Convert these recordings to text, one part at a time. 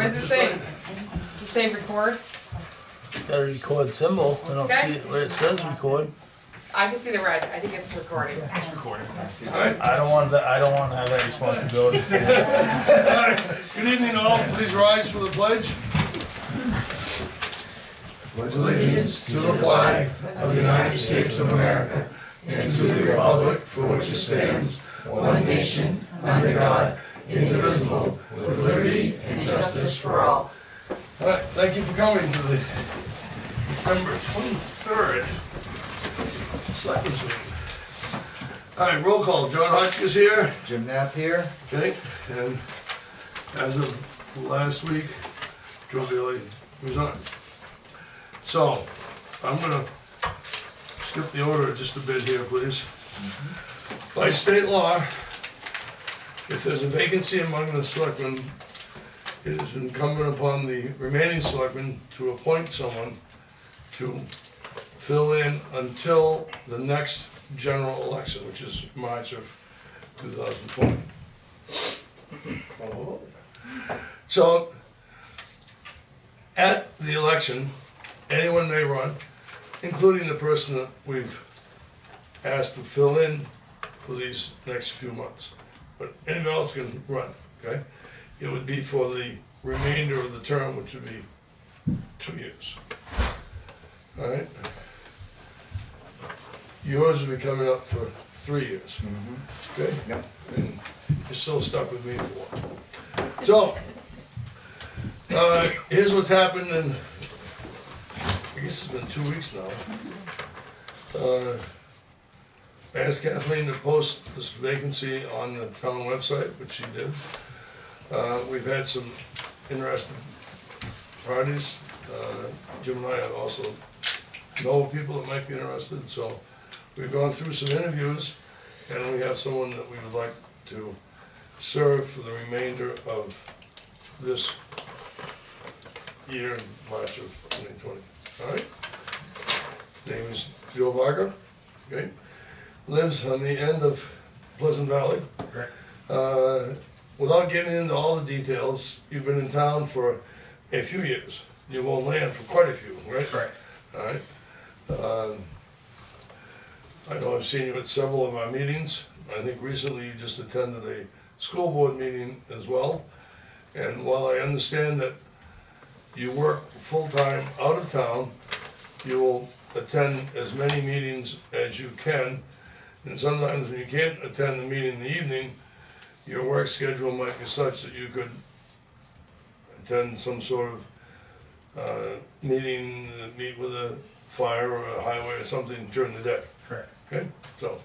What does it say? Does it say record? It's got a record symbol. I don't see it where it says record. I can see the red. I think it's recording. It's recording. I don't want that. I don't want to have that responsibility. Good evening all, please rise for the pledge. Pledge allegiance to the flag of the United States of America and to the republic for which it stands, one nation, under God, indivisible, with liberty and justice for all. All right, thank you for coming to the December 23rd Selectmen's meeting. All right, roll call. John Hotchkiss here. Jim Knapp here. Okay, and as of last week, Joe Bailey resigned. So, I'm gonna skip the order just a bit here, please. By state law, if there's a vacancy among the selectmen, it is incumbent upon the remaining selectmen to appoint someone to fill in until the next general election, which is March of 2020. So, at the election, anyone may run, including the person that we've asked to fill in for these next few months. But anyone else can run, okay? It would be for the remainder of the term, which would be 2 years. All right? Yours will be coming up for 3 years, okay? Yep. And you're still stuck with me for one. So, here's what's happened in, I guess it's been 2 weeks now. I asked Kathleen to post this vacancy on the town website, which she did. We've had some interested parties. Jim and I also know people that might be interested, so we've gone through some interviews, and we have someone that we would like to serve for the remainder of this year, March of 2020. All right? Name is Joe Varga, okay? Lives on the end of Pleasant Valley. Correct. Without getting into all the details, you've been in town for a few years. You've owned land for quite a few, right? Correct. All right. I know I've seen you at several of our meetings. I think recently you just attended a school board meeting as well. And while I understand that you work full-time out of town, you will attend as many meetings as you can. And sometimes when you can't attend the meeting in the evening, your work schedule might be such that you could attend some sort of meeting, meet with a fire or a highway or something during the day. Correct. Okay, so,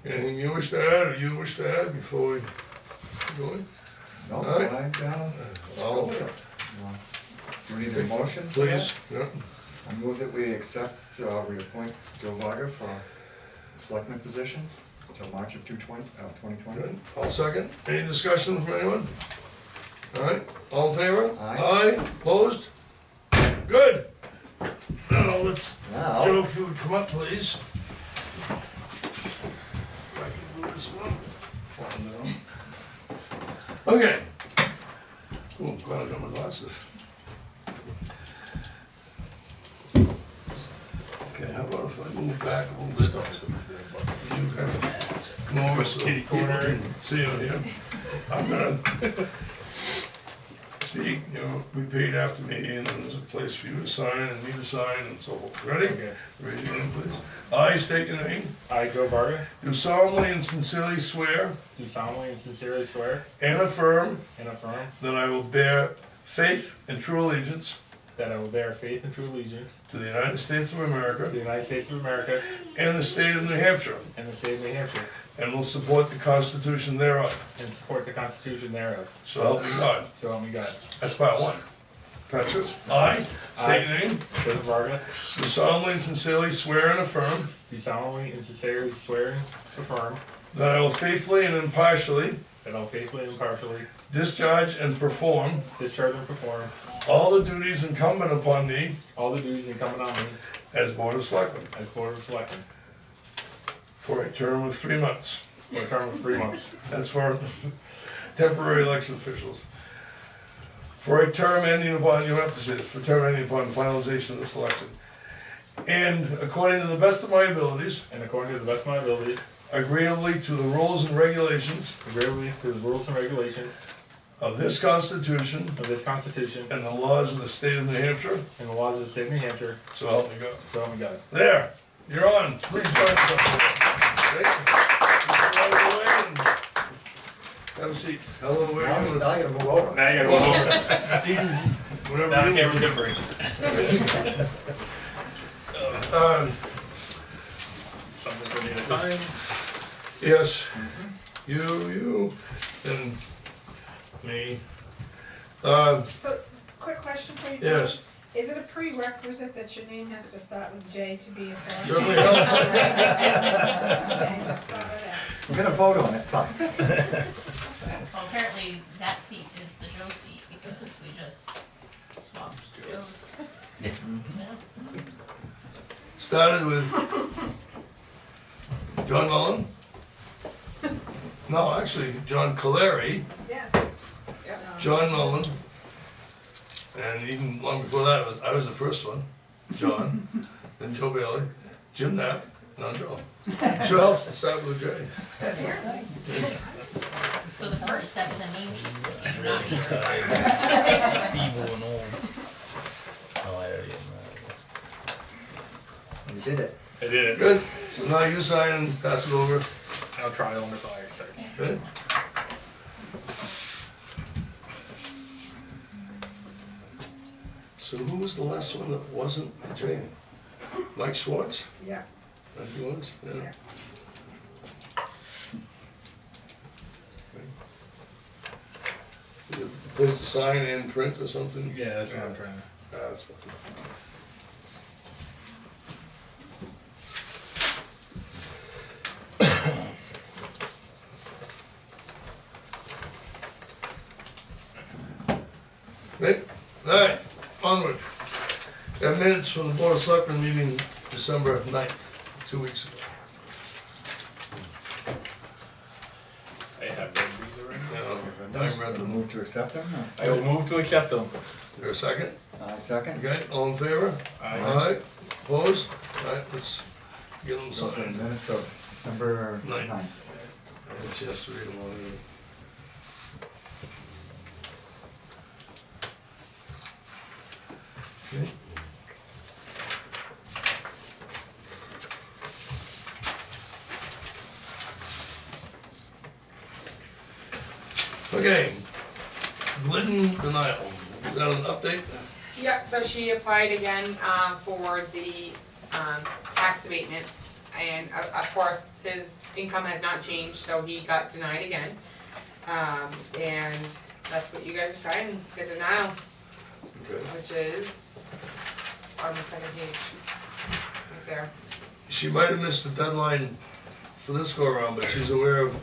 anything you wish to add or you wish to add before we go in? No, All right. flag down. I'll- Do we need a motion? for Please, that? yeah. I move that we accept, reappoint Joe Varga for selectman position until March of 2020. Good. I'll second. Any discussion from anyone? All right, all in favor? Aye. Opposed? Good. Now, let's, Now, Joe, if you would come up, please. If I can do this one. Fall down. Okay. Oh, glad I got my glasses. Okay, how about if I move back a little bit? You kind of come over so Kitty people corner. can see you here. I'm gonna speak, you know, repeat after me, and then there's a place for you to sign and me to sign and so forth. Ready? Okay. Raise your hand, please. I state your name. I, Joe Varga, Do solemnly and sincerely swear do solemnly and sincerely swear and affirm and affirm that I will bear faith and true allegiance that I will bear faith and true allegiance to the United States of to America the United States of America and the state of New Hampshire, and the state of New Hampshire, and will support the Constitution thereof. and support the Constitution thereof. So help me God. So help me God. That's part one. Part two. I state your name. Joe Varga, Do solemnly and sincerely swear and affirm do solemnly and sincerely swear and affirm that I will faithfully and impartially that I will faithfully and impartially discharge and perform discharge and perform all the duties incumbent upon me all the duties incumbent on me as Board of Selectmen as Board of Selectmen for a term of 3 months. for a term of 3 months. That's for temporary election officials. for a term ending upon, you don't have to say this, for a term ending upon finalization of this election. And according to the best of my abilities, and according to the best of my abilities, agreeably to the rules and regulations agreeably to the rules and regulations of this Constitution of this Constitution and the laws of the state of New Hampshire, and the laws of the state of New Hampshire, so help me God. so help me God. There, you're on. Please join us up there. Thank you. Have a seat. Hello, where Now are you? I gotta move over. Now you gotta go over. Whatever Now I you can't do. remember. Something for me to sign. Yes, you, and me. So, quick question for you, John. Yes, Is it a prerequisite that your name has to start with J to be a selectman? certainly helps. Okay, just thought I'd ask. We're gonna vote on it, fine. Well, apparently that seat is the Joe seat because we just swapped Joe's. Yeah. Started with John Mullen. No, actually, John Caleri, Yes. John Mullen, and even long before that, I was the first one, John, then Joe Bailey, Jim Knapp, and now Joe. Sure helps to start with J. So the first step is a name change. You do not need to. Feeble and old. Oh, I already am that, I guess. You did it. I did it. Good, so now you sign and pass it over. I'll try on the fire start. Good. So who was the last one that wasn't J? Mike Schwartz? Yeah, That he was, yeah. yeah. Is it a place to sign and print or something? Yeah, that's what I'm trying to. That's fine. Okay, all right, onward. Got minutes from the Board of Selectmen meeting December 9th, 2 weeks ago. I have read these already. I read them. Move to accept them? I will move to accept them. There a second? I second. Okay, all in favor? Aye. Opposed? All right, let's get them Those are signed. minutes of December 9th. I had a chance to read them already. Okay. Okay, Glidden denial, is that an update? Yep, so she applied again, for the, tax abatement. And of course, his income has not changed, so he got denied again. And that's what you guys are signing, the denial, Okay. which is on the second page, right there. She might have missed the deadline for this go around, but she's aware of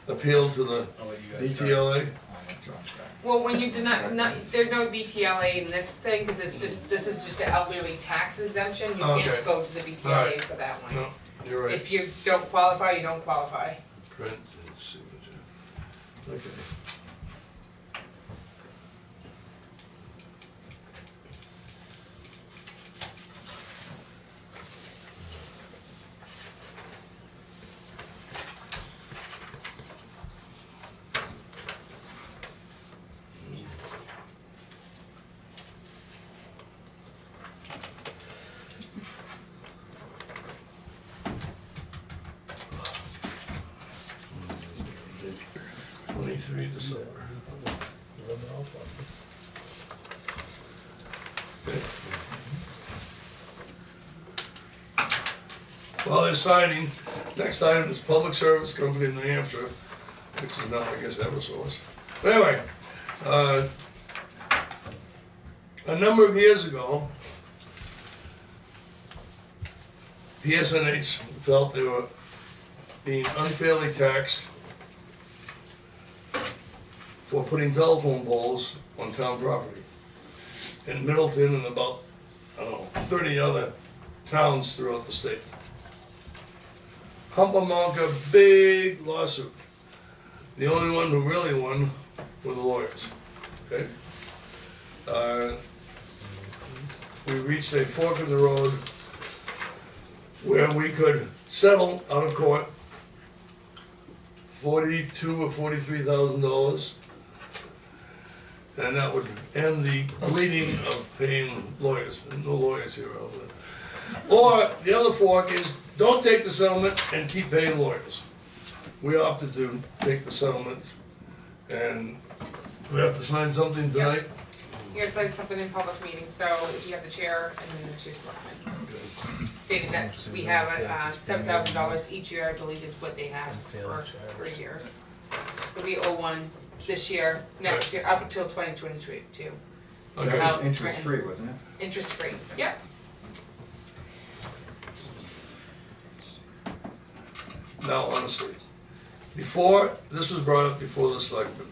appeal to the I'll let you guys start. BTLA. I'll let John start. Well, when you deny, not, there's no BTLA in this thing, cause it's just, this is just an elderly tax exemption, you Okay. can't go to the BTLA Alright. for that one. No, you're right. If you don't qualify, you don't qualify. Print and signature. Okay. Twenty-three December. Okay. While they're signing, next item is Public Service Company of New Hampshire, which is now, I guess, Eversource. But anyway, a number of years ago, PSNH felt they were being unfairly taxed for putting telephone poles on town property. In Middleton and about, I don't know, 30 other towns throughout the state. Humpamonka, big lawsuit. The only one who really won were the lawyers, okay? We reached a fork in the road where we could settle out of court $42,000 or $43,000, and that would end the bleeding of paying lawyers. No lawyers here, over there. Or the other fork is don't take the settlement and keep paying lawyers. We opted to take the settlement, and we have to sign something tonight. You gotta say something in public meeting, so you have the chair and then the two selectmen. Stating that we have $7,000 each year, I believe is what they have for 3 years. So we owe one this year, next year, up until 2022. Okay. That how was it's interest written. free, wasn't it? Interest free, yep. Now, honestly, before, this was brought up before the selectmen,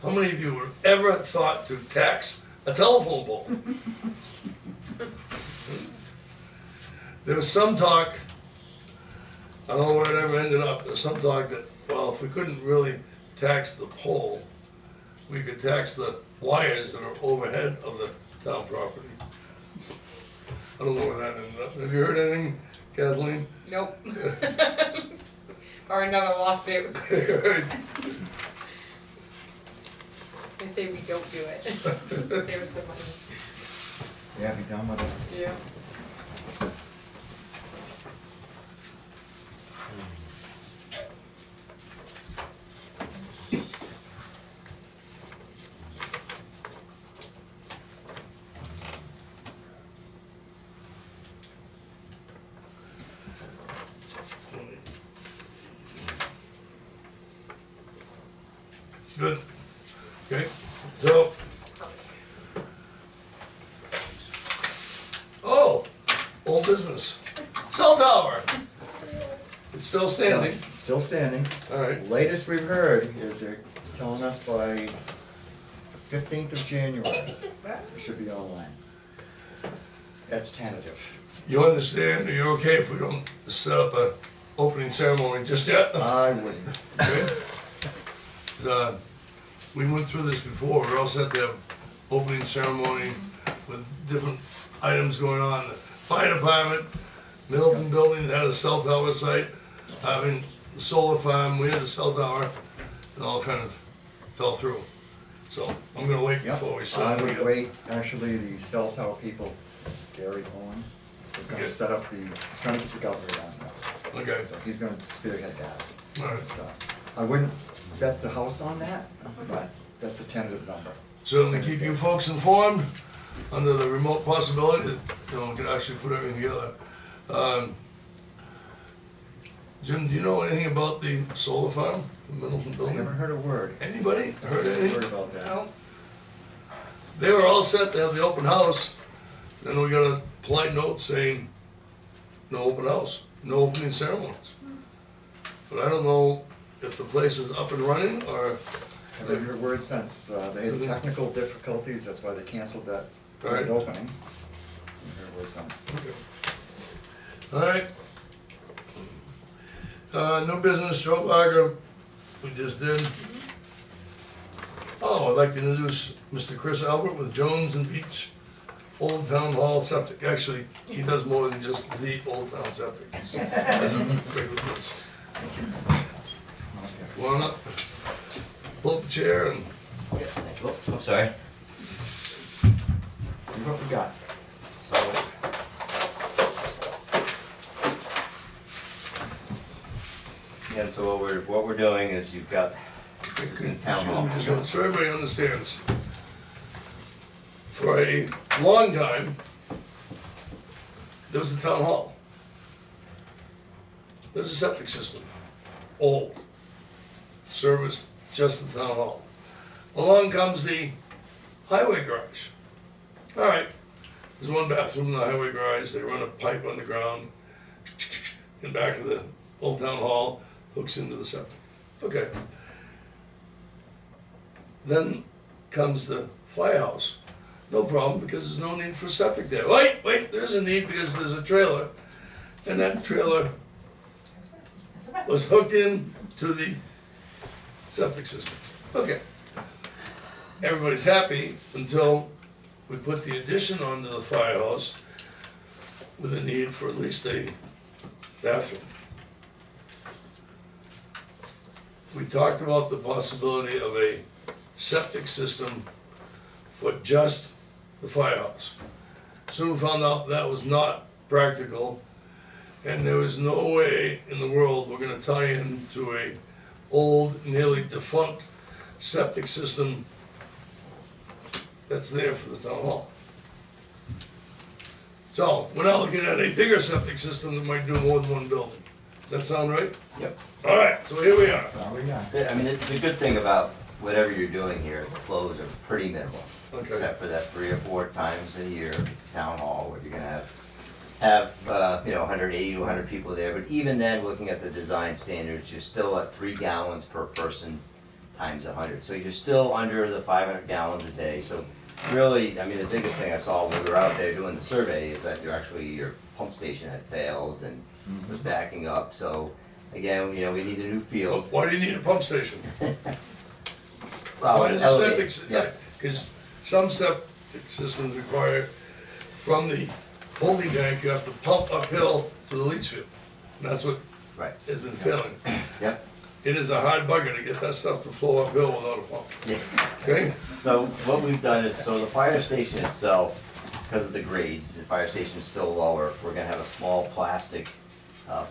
how many of you would ever thought to tax a telephone pole? There was some talk, I don't know where it ever ended up, there was some talk that, well, if we couldn't really tax the pole, we could tax the wires that are overhead of the town property. I don't know where that ended up. Have you heard anything, Kathleen? Nope. Or another lawsuit. They say we don't do it. Save us some money. Yeah, be done with it. Yeah. Good. Okay, so. Oh, old business. Cell tower. It's still standing. It's still standing. All right. Latest we've heard is they're telling us by 15th of January, it should be online. That's tentative. You understand, are you okay if we don't set up a opening ceremony just yet? I wouldn't. Okay. We went through this before, we're all set to have opening ceremony with different items going on. The fire department, Middleton building had a cell tower site, having the solar farm, we had the cell tower, and all kind of fell through. So I'm gonna wait Yep. before we I set would it up. wait, actually, the cell tower people, it's Gary Owen, is Okay. gonna set up the, he's trying to get the governor down now. Okay, So he's gonna spearhead that. all right. So, I wouldn't bet the house on that, but that's a tentative number. Certainly keep you folks informed under the remote possibility that, you know, we can actually put everything together. Jim, do you know anything about the solar farm, the Middleton I building? haven't heard a word. Anybody heard Heard anything? about that. No. They were all set to have the open house, then we got a polite note saying, no open house, no opening ceremonies. But I don't know if the place is up and running, or, Haven't heard a word since. They had technical difficulties, that's why they canceled that Right. grand opening. Haven't heard a word since. okay. All right. No business, Joe Lager, we just did. Oh, I'd like to introduce Mr. Chris Albert with Jones and Beach Old Town Hall Septic. Actually, he does more than just the Old Town Septic. He's a great place. Okay. Come on up, pull up a chair and, I'm sorry. See what we got. Yeah, so what we're doing is you've got, this is in town hall. excuse me, just so everybody understands. For a long time, there was a town hall. There's a septic system, old, serviced just the town hall. Along comes the highway garage. All right, there's one bathroom in the highway garage, they run a pipe underground in back of the old town hall, hooks into the septic. Okay. Then comes the firehouse. No problem, because there's no need for septic there. Wait, there's a need because there's a trailer. And that trailer was hooked in to the septic system. Okay. Everybody's happy until we put the addition onto the firehouse with a need for at least a bathroom. We talked about the possibility of a septic system for just the firehouse. Soon found out that was not practical, and there was no way in the world we're gonna tie into a old, nearly defunct septic system that's there for the town hall. So, we're not looking at a bigger septic system that might do more than one building. Does that sound right? Yep. All right, so here we are. I mean, the good thing about whatever you're doing here, the flows are pretty minimal. Okay. Except for that 3 or 4 times a year, town hall, where you're gonna have 180 to 100 people there. But even then, looking at the design standards, you're still at 3 gallons per person times 100. So you're still under the 500 gallons a day. So really, I mean, the biggest thing I saw when we were out there doing the survey is that your pump station had failed and was backing up. So again, we need a new field. Why do you need a pump station? Well, Why does a elevated, septic, yeah. because some septic systems require, from the holding tank, you have to pump uphill to the leach field. And that's what Right. has been failing. Yep. It is a hard bugger to get that stuff to flow uphill without a pump, Yeah. okay? So what we've done is, so the fire station itself, because of the grades, the fire station is still lower. We're gonna have a small plastic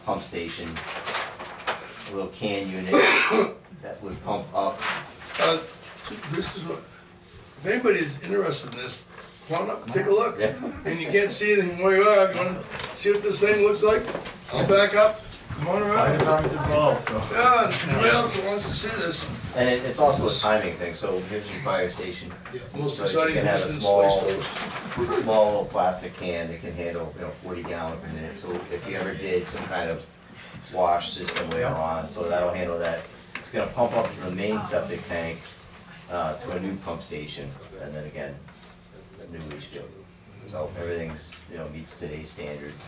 pump station, a little can unit that would pump up. This is what, if anybody is interested in this, come on up, and take a look. Yeah. And you can't see anything where you are, you wanna see what this thing looks like? I'll back up, come on Fire around. department's involved, so. Yeah, anybody else that wants to see this? And it's also a timing thing, so here's your fire station. Most So exciting you can have piece a in the small, space toast. small little plastic can that can handle, 40 gallons a minute. So if you ever did some kind of wash system later on, so that'll handle that. It's gonna pump up to the main septic tank, to a new pump station, and then again, a new leach field. So everything's, meets today's standards.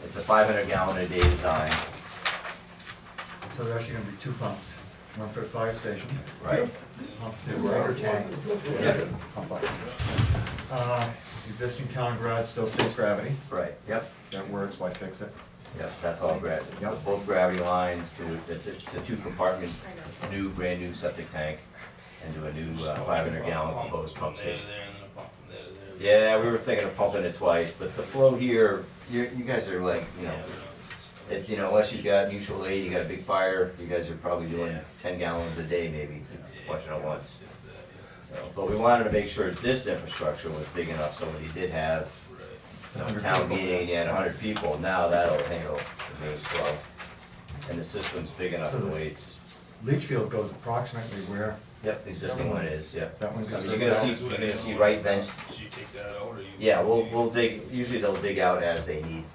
It's a 500 gallon a day design, So there's actually gonna be 2 pumps, one for the fire station, right? pump to water tank. Yep. Pump up. Existing town garage still stays gravity, Right, yep, that works, why fix it? yep, that's all gravity. Both gravity lines to, it's a 2 compartment, brand new septic tank, and do a new 500 gallon proposed pump station. Yeah, we were thinking of pumping it twice, but the flow here, you guys are like, unless you've got mutual aid, you got a big fire, you guys are probably doing 10 gallons a day maybe, flushing at once. But we wanted to make sure this infrastructure was big enough, so when you did have a town meeting and you had 100 people, now that'll handle the main flow. And the system's big enough So the this- way it's, Leach field goes approximately where? yep, the existing one is, yep. Is that one I good? mean, you're gonna see right vents. So you take that out, or you? Yeah, we'll dig, usually they'll dig out as they need,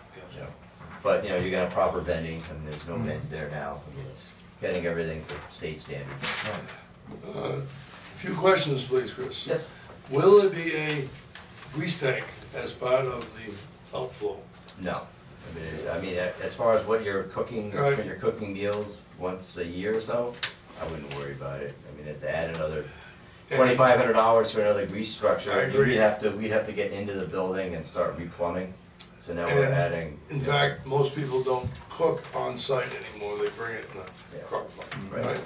but, you're gonna have proper vending, and there's no vents there now. I mean, it's getting everything to state standards. Few questions, please, Chris. Yes. Will there be a grease tank as part of the outflow? No. I mean, as far as what you're cooking, Right. when you're cooking meals once a year or so, I wouldn't worry about it. I mean, to add another $2,500 for another grease structure, I agree. we'd have to get into the building and start replumbing. So now we're And, adding. In fact, most people don't cook on site anymore, they bring it in a Yeah. crock pot, Right. right?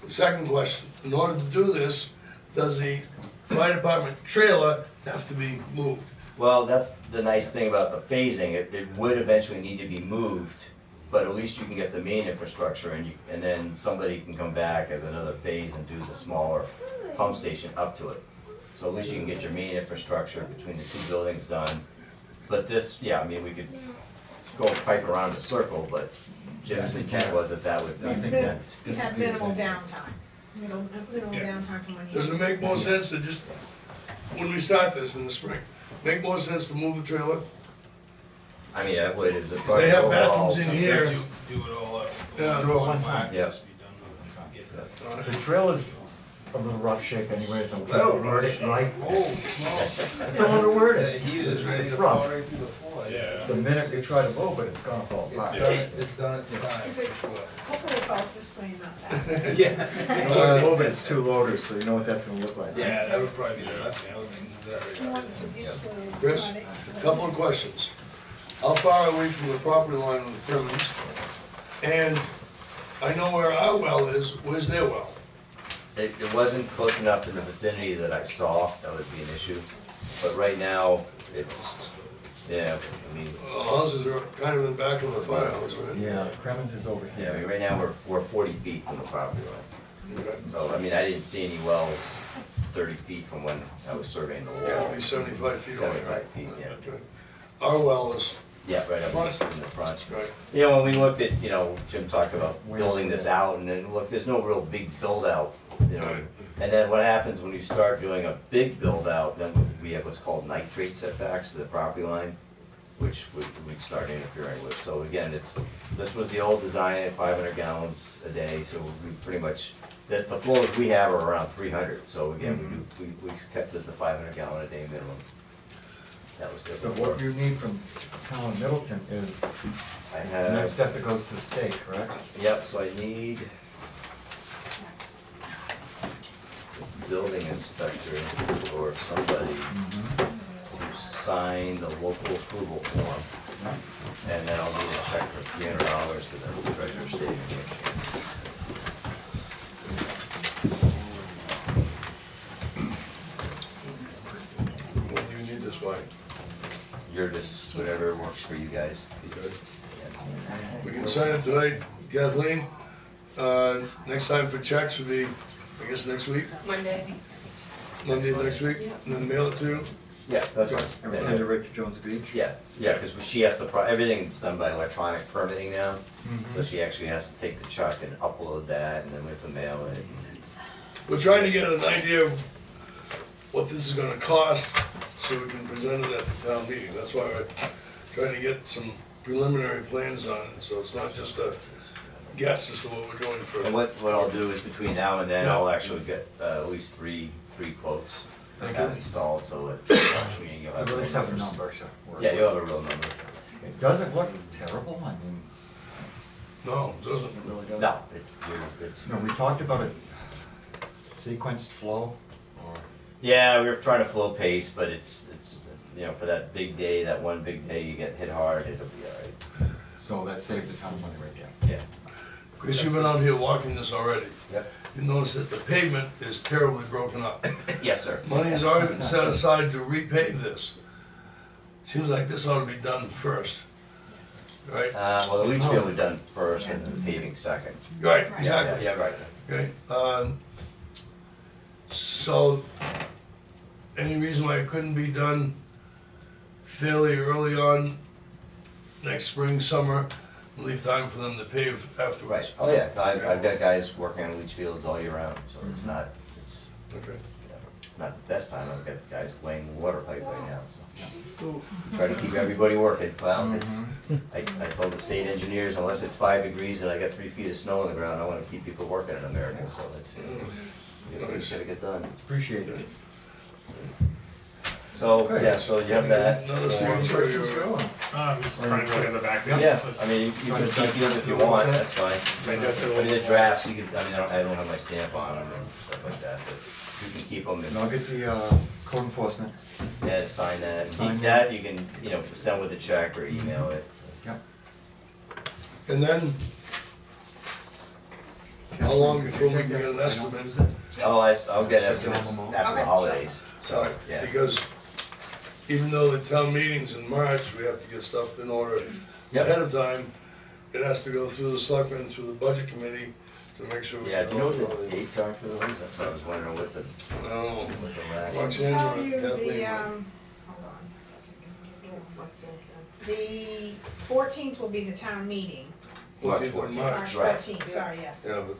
The second question, in order to do this, does the fire department trailer have to be moved? Well, that's the nice thing about the phasing, it would eventually need to be moved, but at least you can get the main infrastructure and then somebody can come back as another phase and do the smaller pump station up to it. So at least you can get your main infrastructure between the 2 buildings done. But this, yeah, I mean, we could go pipe around the circle, but Jim's intent was that would be. You have minimal downtime, minimal downtime from when you. Does it make more sense to just, when we start this in the spring, make more sense to move the trailer? I mean, that would, is it. They have bathrooms in here. Do it all up. Yeah. Do it one time. Yeah. The trailer's a little rough shape anyways, I'm Well, trying to word it right. Oh, small. It's all to word it. It's rough. right through the floor. Yeah. The minute you try to move it, it's gonna fall apart. It's done its Is time, it- for sure. Hopefully it falls this way, not that way. Yeah. You know, when you move it, it's two loaders, so you know what that's gonna look like. Yeah, that would probably be the best thing, I would move that You right want out. to get the Chris? product. Couple of questions. How far are we from the property line with the Crimmins? And I know where our well is, where's their well? It wasn't close enough in the vicinity that I saw, that would be an issue. But right now, it's, yeah, I mean, Houses are kind of in back of the firehouse, right? Yeah, Cremens is over yeah, I here. mean, right now, we're 40 feet from the property line. Okay. So, I mean, I didn't see any wells 30 feet from when I was surveying the Yeah, wall. it'll be 75 feet away. 75 feet, yeah. Okay. Our well is, Yeah, right up Front. in the front. right, You know, when we looked at, you know, Jim talked about building this out, and then, look, there's no real big build-out, you know. Right. And then what happens when you start doing a big build-out, then we have what's called nitrate setbacks to the property line, which we'd start interfering with. So again, this was the old design at 500 gallons a day, so we pretty much, the flows we have are around 300. So again, we kept it the 500 gallon a day minimum. That was So different. what you need from town of Middleton is, I the have. next step that goes to the state, correct? Yep, so I need building inspector or somebody to sign the local approval form. And then I'll need a check for $300 to the treasurer state of New Hampshire. when do you need this by? You're just, whatever works for you guys. Okay. We can sign it tonight, Kathleen. Next time for checks would be, I guess, next week, Monday. Monday of next week, and then mail it to you. Yeah, that's fine. And we send it right to Jones Beach? Yeah, because she has to, everything's done by electronic permitting now. So she actually has to take the chuck and upload that, and then we have to mail it. We're trying to get an idea of what this is gonna cost, so we can present it at the town meeting. That's why we're trying to get some preliminary plans on it, so it's not just a guess as to what we're doing for. And what I'll do is between now and then, Yeah. I'll actually get at least three quotes Thank have you. installed, so at the launch meeting, you'll So have. at least have a numbers. number, sure. Yeah, you'll have a real number. It doesn't look terrible, I mean, No, it doesn't. it really doesn't. No, it's, No, we talked about a sequenced flow, or, yeah, we were trying to flow pace, but it's, you know, for that big day, that one big day you get hit hard, it'll be all right. so that saved the town money right there. Yeah. Chris, you've been out here walking this already. Yep. You notice that the pavement is terribly broken up. Yes, sir. Money has already been set aside to repave this. Seems like this ought to be done first, right? Well, the leach field we've done first and then the paving second. Right, Yeah, exactly. yeah, right. Okay, so, any reason why it couldn't be done fairly early on next spring, summer, and leave time for them to pave afterwards? Right, oh yeah, I've got guys working on leach fields all year round, so it's not, it's Okay. not the best time, I've got guys laying the water pipe right now, so. Try to keep everybody working, well, it's, I told the state engineers, unless it's 5 degrees and I got 3 feet of snow on the ground, I wanna keep people working in America, so it's, it's gotta get done. It's appreciated. So, Good. yeah, so you have that. Another or- signature, Questions, you're- Joe? I'm just trying to look at the back. Yeah, I mean, you can keep these if you want, that's fine. I mean, the drafts, you can, I mean, I don't have my stamp on them and stuff like that, but you can keep them And I'll and, get the code enforcement. yeah, sign that. Sign Keep that, you can, you know, send with a check or email it. Yep. And then, how long before we Take can get this, an I don't estimate? use it. I'll get That's estimates normal. after the Okay. holidays, so, yeah. Because even though the town meeting's in March, we have to get stuff in order Yep. ahead of time. It has to go through the selectmen, through the budget committee, to make sure. we Yeah, get do you know all what the the- dates are for those? That's what I was wondering what the No. last. Watch I'll Angela, tell you Kathleen, the, what- hold on. The 14th will be the town meeting, March 14th of 14th. March March. Right. 14th, sorry, yes. Yeah, but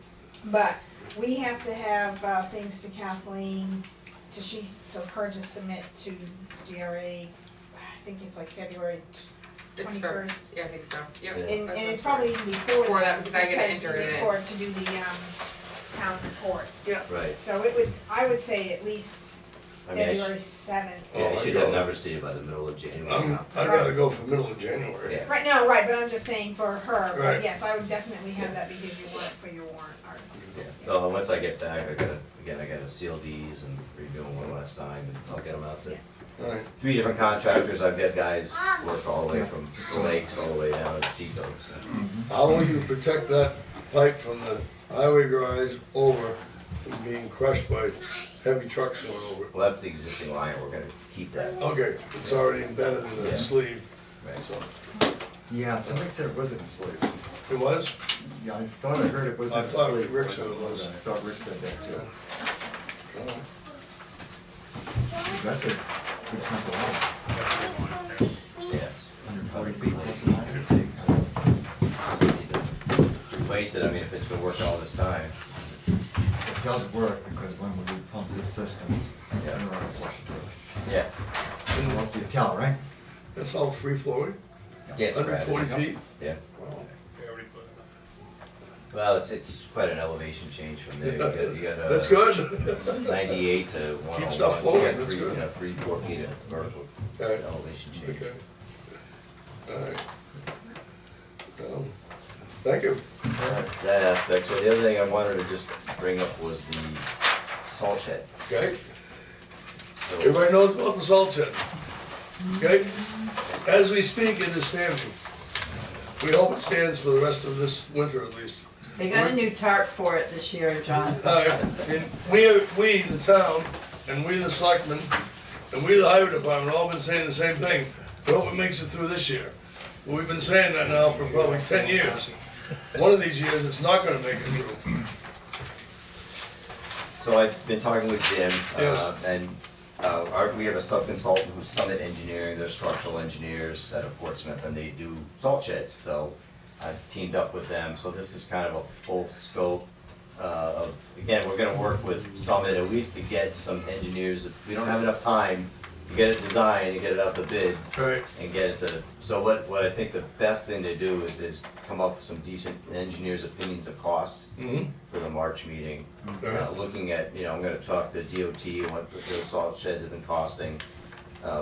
But we have to have things to Kathleen, so her to submit to GRA, I think it's like February It's 21st. Yeah, I think so, yep. Yeah. And That it's sounds probably right. even before Before that, that, because I gotta because enter it in. for- to do the town reports. Yeah. Right, So I would say at least I mean, February 7th. yeah, I Oh, should I have know. numbers to you by the middle of January. I gotta go for middle of January. Yeah. Right, no, right, but I'm just saying for her, but Right. yes, I would definitely have that because you want it for your warrant articles. Yeah. Oh, once I get back, I gotta seal these and review them one last time, and I'll get them out to Yeah. Alright, 3 different contractors. I've got guys work all the way from the lakes all the way down to Seacoast. how will you protect that pipe from the highway garage over from being crushed by heavy trucks going over it? Well, that's the existing line, we're gonna keep that. Okay, it's already embedded in the Yeah. sleeve, Right. so, Yeah, somebody said it wasn't asleep. it was? Yeah, I thought I heard it wasn't I thought asleep. Rick said it was. I thought Rick said that too. Oh. That's a good chunk of land, Yes. 140 feet plus or minus. Need to replace it, I mean, if it's been working all this time. It does work because when we pump this system, Yeah. we're gonna flush the toilets. Yeah. What else do you tell, right? That's all free flowing, Yeah, it's 140 gravity. feet? Yeah. Wow. Well, it's quite an elevation change from there. You got That's good. 98 to 101. Keep stuff So you flowing, got that's good. 3-4 feet of vertical Alright. elevation change. Okay. Alright. Thank you. That's that aspect. So the other thing I wanted to just bring up was the salt shed. Okay, So, everybody knows about the salt shed. Okay, as we speak, it is standing. We hope it stands for the rest of this winter at least. They got a new tarp for it this year, John. And we, the town, and we, the selectmen, and we, the highway department, all been saying the same thing. We hope it makes it through this year. But we've been saying that now for probably 10 years. One of these years, it's not gonna make it through. so I've been talking with Jim, Yes. and we have a sub-consultant who's Summit Engineering. They're structural engineers out of Portsmouth, and they do salt sheds. So I've teamed up with them. So this is kind of a full scope of, again, we're gonna work with Summit at least to get some engineers. If we don't have enough time to get it designed and get it out the bid, Right, and get it to, so what I think the best thing to do is come up with some decent engineers' opinions of cost for the March meeting. Looking at, I'm gonna talk to DOT and what those salt sheds have been costing,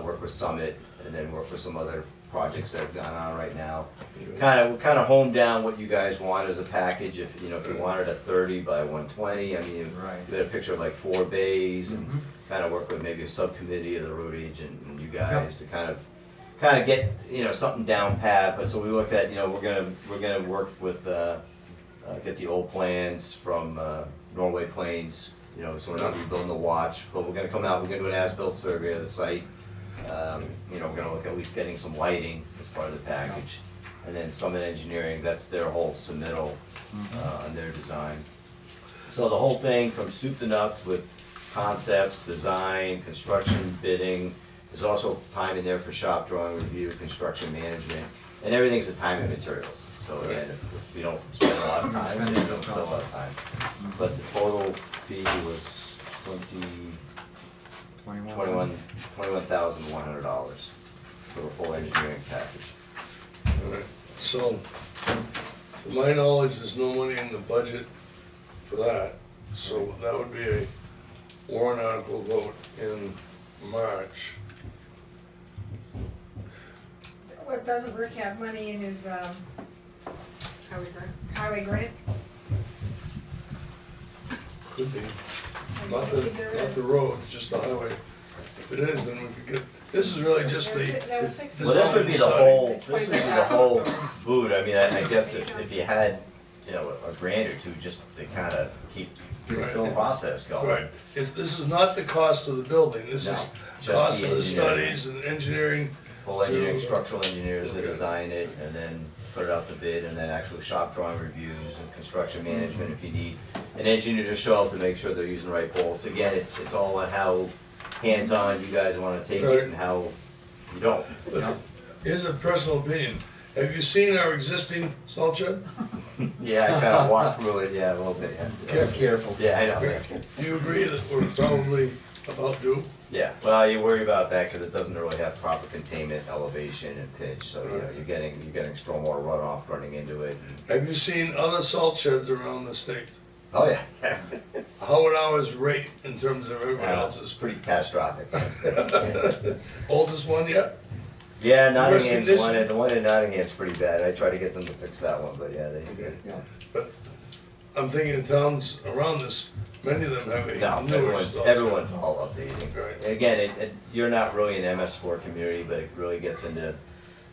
work with Summit, and then work with some other projects that have gone on right now. Kind of hone down what you guys want as a package, if you wanted a 30 by 120, I mean, Right. you had a picture of like 4 bays, and kind of work with maybe a subcommittee of the road agent and you guys to kind of get, something down pat. But so we looked at, we're gonna work with, get the old plans from Norway Plains, so we're not rebuilding the watch, but we're gonna come out, we're gonna do an as-built survey of the site. We're gonna look at least getting some lighting as part of the package. And then Summit Engineering, that's their whole submittal on their design. So the whole thing from soup to nuts with concepts, design, construction, bidding. There's also time in there for shop drawing review, construction management, and everything's a time and materials. So again, if we don't spend a lot of time, then we don't spend a lot of time. But the total fee was $21,100 for a full engineering package. alright. So, to my knowledge, there's no money in the budget for that. So that would be a warrant article vote in March. What, doesn't Rick have money in his, Highway grant. highway grant? Could be. I Not think there the is. roads, just the highway. If it is, then we could get, this is really just the, That was six. Well, this would be the Study. whole boot. I mean, I guess if you had, a grand or two just to kind of keep the Right. process going. right. This is not the cost of the building, this No, is just cost the of the engineering. studies and engineering. Full engineering, to- structural engineers that Okay. design it, and then put it out to bid, and then actual shop drawing reviews and construction management if you need an engineer to show up to make sure they're using the right bolts. Again, it's all on how hands-on you guys wanna take Right. it and how you don't. But here's a personal opinion, have you seen our existing salt shed? Yeah, I kinda walked through it, yeah, a little bit, yeah. Careful. Yeah, I know, Okay. yeah. Do you agree that we're probably about due? Yeah, well, you worry about that because it doesn't really have proper containment, elevation, and pitch, so, you're getting stormwater runoff running into it. Have you seen other salt sheds around the state? Oh, yeah. How would ours rate in terms of everybody It's else's? pretty catastrophic. Oldest one yet? Yeah, Worst Nottingham's condition? the one in Nottingham's pretty bad. I tried to get them to fix that one, but yeah, Okay. Yeah. I'm thinking in towns around us, many of them have a no, newer stuff. everyone's all updating. Right. Again, you're not really an MS4 community, but it really gets into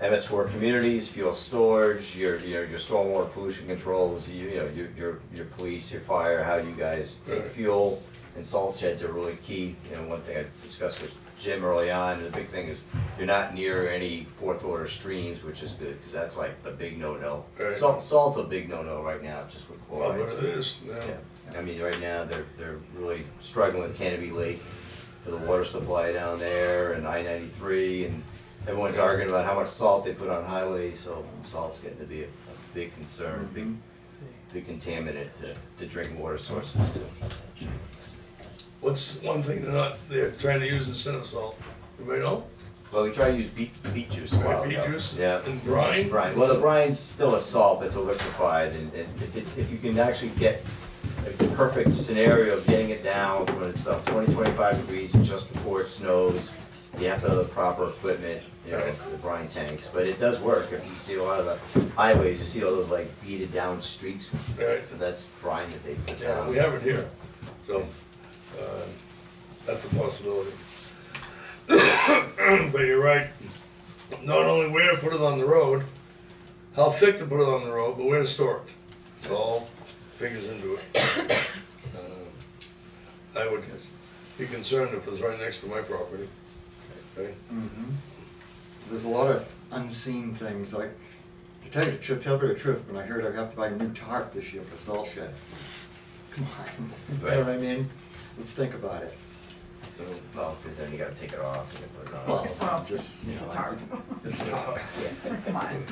MS4 communities, fuel storage, your stormwater pollution controls, your police, your fire, how you guys take Right. fuel, and salt sheds are really key. One thing I discussed with Jim early on, and the big thing is you're not near any fourth order streams, which is good, because that's like the big no-no. Right. Salt's a big no-no right now, just with Well, but chlorides. it is, yeah. Yeah, I mean, right now, they're really struggling with Canopy Lake for the water supply down there, and I-93, and everyone's arguing about how much salt they put on highways, so salt's getting to be a big concern, big contaminant to drinking water sources too. What's one thing they're trying to use instead of salt? Anybody know? Well, we try to use beet juice a while Beet ago. juice? Yeah. And brine? Brine, well, the brine's still a salt, but it's a liquefied, and if you can actually get a perfect scenario of getting it down when it's about 20-25 degrees just before it snows, you have to have the proper equipment, the brine tanks, but it does work. If you see a lot of the highways, you see all those like beaded down streaks, Right. so that's brine that they put Yeah, down. we have it here, so, that's a possibility. But you're right, not only where to put it on the road, how thick to put it on the road, but where to store it. It all figures into it. I would be concerned if it was right next to my property. Okay? There's a lot of unseen things, like, to tell you the truth, when I heard I have to buy a new tarp this year for the salt shed. Come on, you know what I mean? Let's think about it. Well, because then you gotta take it off and put it on. Well, just, you know, it's a tarp. Come on.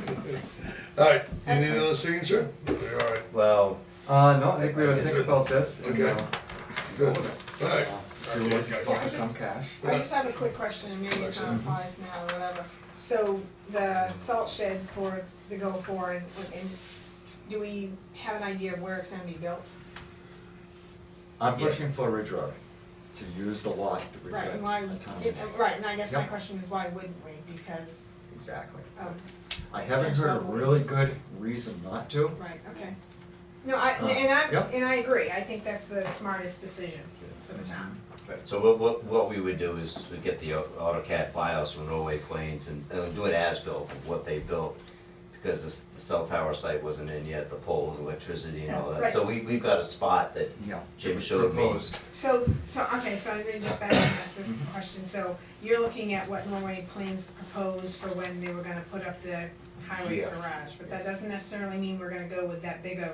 All right, you need another signature? You're all right, Well, No, I think we ought to think about this and, Okay. good, all right. see what we can get for some cash. I just have a quick question, and maybe it's not applies now or whatever. So the salt shed for the go forward, and do we have an idea of where it's gonna be built? I'm pushing for Ridge Road, to use the lot that we've got Right, and why, in town. right, and I guess my Yep. question is why wouldn't we? Because, Exactly. I I haven't heard a really good reason not to. right, okay. No, and Yep. I agree, I think that's the smartest decision for the town. so what we would do is we get the AutoCAD files from Norway Plains and do an as-built of what they built, because the cell tower site wasn't in yet, the poles, electricity and all that. Right. So we've got a spot that Yeah. Jim it was showed me. proposed. So, okay, so I'm gonna just back and ask this question, so you're looking at what Norway Plains proposed for when they were gonna put up the highway Yes, garage, but that yes. doesn't necessarily mean we're gonna go with that big of.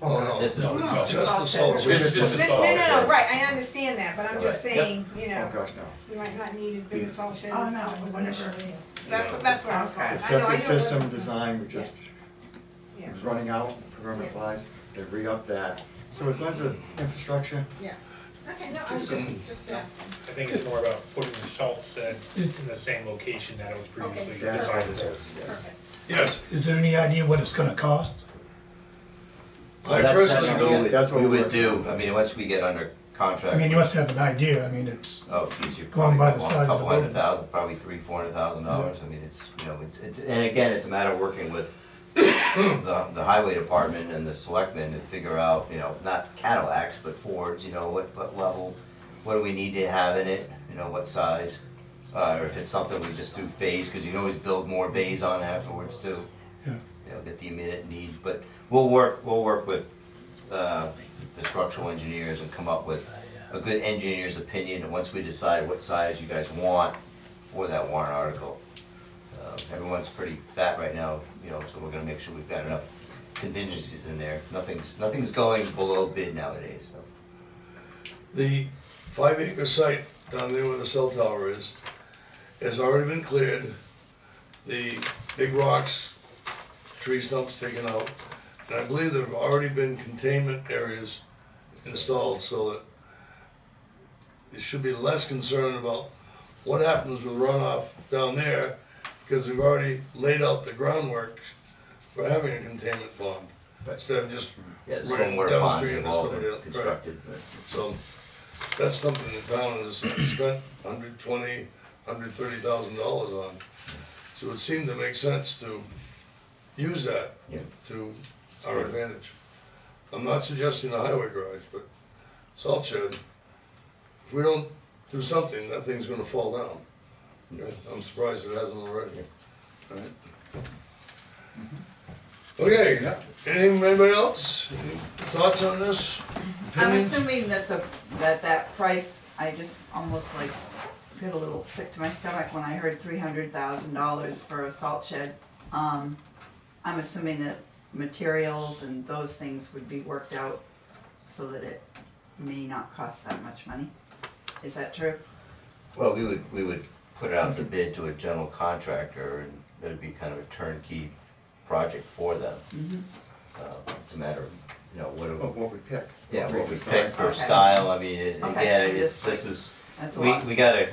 Oh, no, This is no, the no, salt just the salt This shed. is Just the a No, salt no, shed. right, I understand that, but I'm just Right. saying, you Oh, know, gosh, no. you might not need as big a salt shed Oh, as no, was whatever. initially. That's what I was Okay. going. The I know septic it system wasn't- design, we just, Yeah, was running out, permit wise, they re-upped that. So as long as the infrastructure, yeah. Okay, no, I was just asking. I think it's more about putting the salt shed in the same location that it was previously that's what designed it for. is, yes. Perfect. Yes, Is there any idea what it's gonna cost? I That's personally what don't, That's what we we're would do. I mean, once we get under contract. I mean, you must have an idea, I mean, it's, Oh, geez, you're Going probably by the a size of the couple hundred building. thousand, probably $300,000-$400,000. I mean, it's, and again, it's a matter of working with the highway department and the selectmen to figure out, not Cadillacs, but Fords, what level, what do we need to have in it, what size? Or if it's something we just do phase, because you can always build more bays on afterwards too. Yeah. Get the immediate need, but we'll work with the structural engineers and come up with a good engineer's opinion, and once we decide what size you guys want for that warrant article. Everyone's pretty fat right now, so we're gonna make sure we've got enough contingencies in there. Nothing's going below bid nowadays, so. the 5-acre site down there where the cell tower is, has already been cleared. The big rocks, tree stumps taken out, and I believe there have already been containment areas installed, so that there should be less concern about what happens with runoff down there, because we've already laid out the groundwork for having a containment pond. instead of just, Yeah, the Right, stormwater ponds downstream have all and stuff, been yeah, constructed, but so, that's something the town has spent $130,000 on. So it would seem to make sense to use that Yeah. to our advantage. I'm not suggesting a highway garage, but salt shed, if we don't do something, that thing's gonna fall down. Okay, I'm surprised it hasn't already. Alright. Okay, anything from anybody else? Any thoughts on this? I'm Opinions? assuming that that price, I just almost like got a little sick to my stomach when I heard $300,000 for a salt shed. I'm assuming that materials and those things would be worked out so that it may not cost that much money. Is that true? well, we would put it out to bid to a general contractor, and it'd be kind of a turnkey project for them. It's a matter of, you know, What we pick. yeah, what we decide. pick for Okay. style, I mean, Okay, again, I'm it's, just this is, That's a we lot. gotta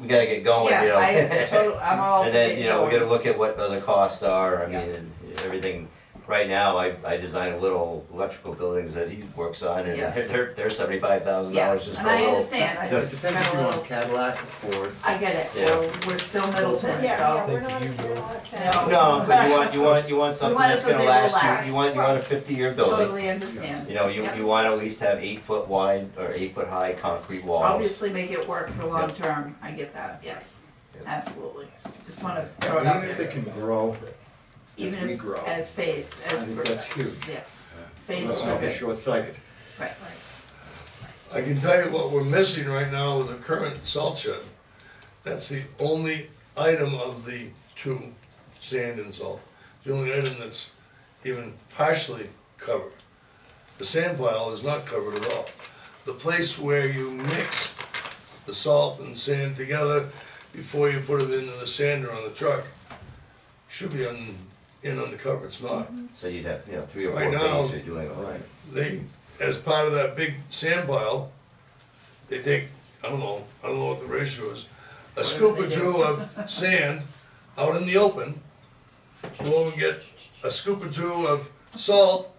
get going, you know? I'm all And then, you know, we going. gotta look at what other costs are, I Yeah. mean, and everything. Right now, I design little electrical buildings that he works on, and Yes. they're $75,000 Yes, just for and a I little. understand, I It just depends if got a you want little, Cadillac or Ford. I get it, so we're still Middleton, Yeah, so. we're not a Cadillac town. No, but you want something want that's something gonna that will last last. you want a 50-year building. Totally understand. You know, Yep. you want to at least have 8-foot wide or 8-foot high concrete walls. Obviously make it work for long Yep. term, I get that, yes, Yep. absolutely. Just wanna throw it out Even if there. it can grow, as Even we grow, as phased, I as. think that's huge. Yes, Let's phased not are be good, short-sighted. right. I can tell you what we're missing right now with the current salt shed. That's the only item of the two, sand and salt, the only item that's even partially covered. The sand pile is not covered at all. The place where you mix the salt and sand together before you put it into the sander on the truck should be in on the cover, it's not. So you'd have, you know, 3 or 4 Right now- bays you're doing all right. They, as part of that big sand pile, they take, I don't know what the ratio is, a scoop or two of sand out in the open, go over and get a scoop or two of salt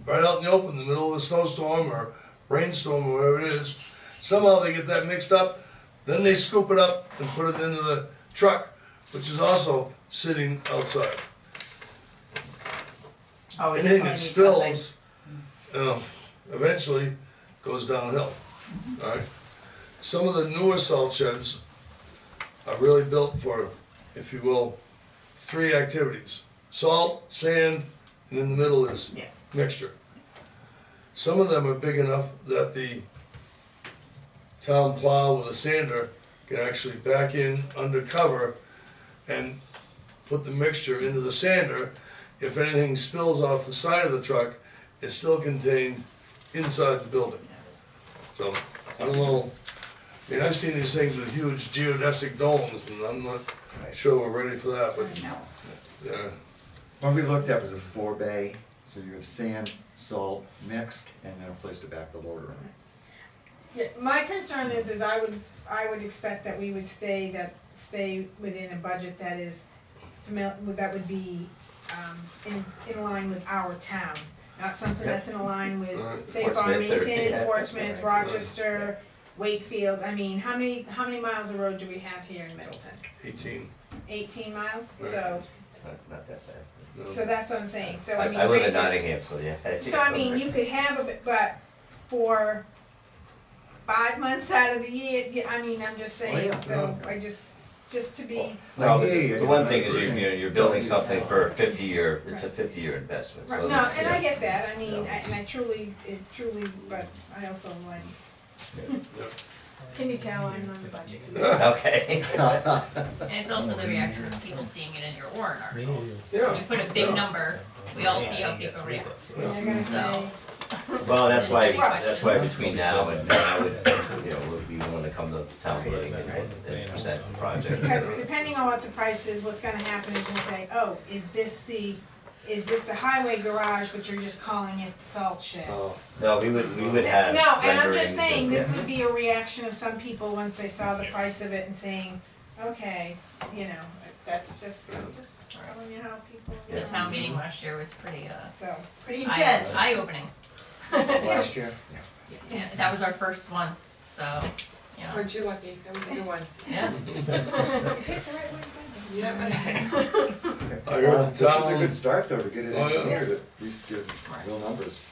right out in the open, in the middle of a snowstorm or rainstorm or wherever it is. Somehow they get that mixed up, then they scoop it up and put it into the truck, which is also sitting outside. Oh, we Anything definitely that need spills, eventually goes downhill, alright? Some of the newer salt sheds are really built for, if you will, 3 activities. Salt, sand, and in the middle is Yeah. mixture. Some of them are big enough that the town plow with a sander can actually back in under cover and put the mixture into the sander. If anything spills off the side of the truck, it's still contained inside the building. So, I don't know, I mean, I've seen these things with huge geodesic domes, and I'm not sure we're ready for that, but, something. No. yeah. One we looked at was a 4-bay, so you have sand, salt mixed, and then a place to back the loader in. Yeah, my concern is I would expect that we would stay within a budget that is that would be, in line with our town. Not something that's in line with, say, Portsmouth or- Farmington, yeah. Portsmouth, Rochester, Wakefield. I mean, how many miles of road do we have here in Middleton? 18. 18 miles, Right. so, It's not that bad. No. so that's what I'm saying, so I mean. I live in granted- Nottingham, so yeah. So I mean, you could have a bit, but for 5 months out of the year, yeah, I mean, I'm just saying, yeah. so I just to be, Well, I hear you. the one thing is Listen, you're building something for a 50-year, it's a 50-year investment, so right, no, that's, and yeah. I get that, I mean, Yeah. and I truly, but I also like, Yep. can you tell I'm on the budget? Okay. And it's also the reaction of people seeing it in your warrant article. When Yeah. you put a big number, we all see how people react. And they're gonna say, Well, that's why, There's many that's why questions. between now and then I would, you know, would be willing to come to town meeting and present the project. because depending on what the price is, what's gonna happen is gonna say, oh, is this the highway garage, but you're just calling it the salt shed? Oh, No, we would have No, and I'm renderings just saying, and- this would be a reaction of some people once they saw the price of it and saying, okay, you know, that's just, I'm just telling you how people, you The know, town meeting last year was pretty, so, pretty intense. eye-opening. Last year? Yeah, that was our first one, so, you know, Aren't you lucky? That was a good one. yeah. Yeah. I heard the This is a town, good start though, to get it Oh, yeah. engineered, at least get real numbers.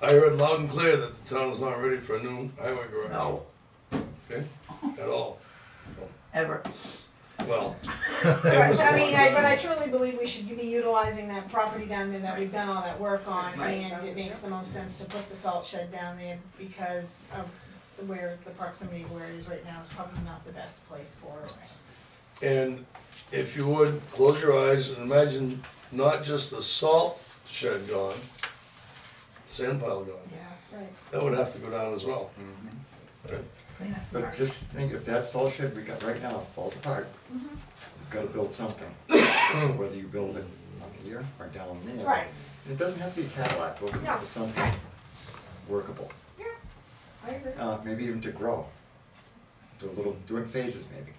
I heard loud and clear that the town is not ready for a new highway garage. No, Okay, at all. ever. Well. But I mean, but I truly believe we should be utilizing that property down there that we've done all that work on, Right. and it makes the most sense to put the salt shed down there because of where the proximity of where it is right now is probably not the best place for it. And if you would, close your eyes and imagine not just the salt shed gone, sand pile gone. Yeah, right. That would have to go down as well. Clean up. But just think, if that salt shed we got right now falls apart, Mm-hmm. we've gotta build something. So whether you build it up here or down there. Right. It doesn't have to be Cadillac, we'll come No. up with something workable. Yeah, I agree. Maybe even to grow. Do it in phases maybe.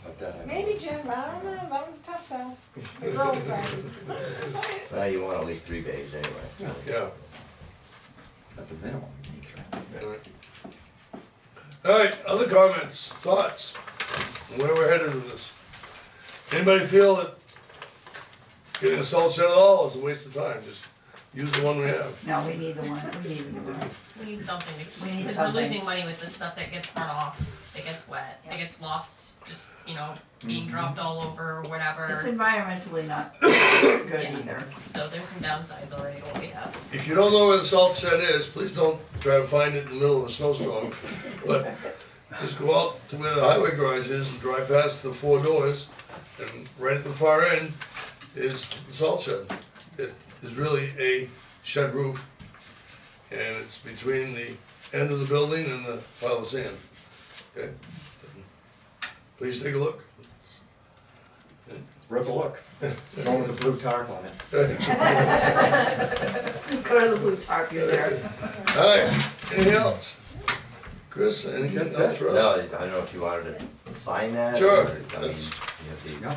But that I don't know. Maybe, Jim, I don't know, that one's a tough sell. The growing thing. Well, you want at least 3 bays anyway. Yeah. At the minimum, we need three. All right. All right, other comments, thoughts, on where we're headed with this? Anybody feel that getting a salt shed at all is a waste of time? Just use the one we have. No, we need the one, we need a new one. We need something to We keep, need because we're something. losing money with the stuff that gets run off, that gets wet, that Yeah. gets lost, just, you know, being dropped all over, whatever. It's environmentally not good Yeah. either. So there's some downsides already to what we have. If you don't know where the salt shed is, please don't try to find it in the middle of a snowstorm. But just go out to where the highway garage is and drive past the 4 doors, and right at the far end is the salt shed. It is really a shed roof, and it's between the end of the building and the pile of sand. Okay? Please take a look. Worth a look. Go with the blue tarp on it. Go to the blue tarp, you're there. All right, anything else? Chris, anything else That's it. for us? No, I don't know if you wanted to sign that. Sure. Or, I mean, That's- you Yeah,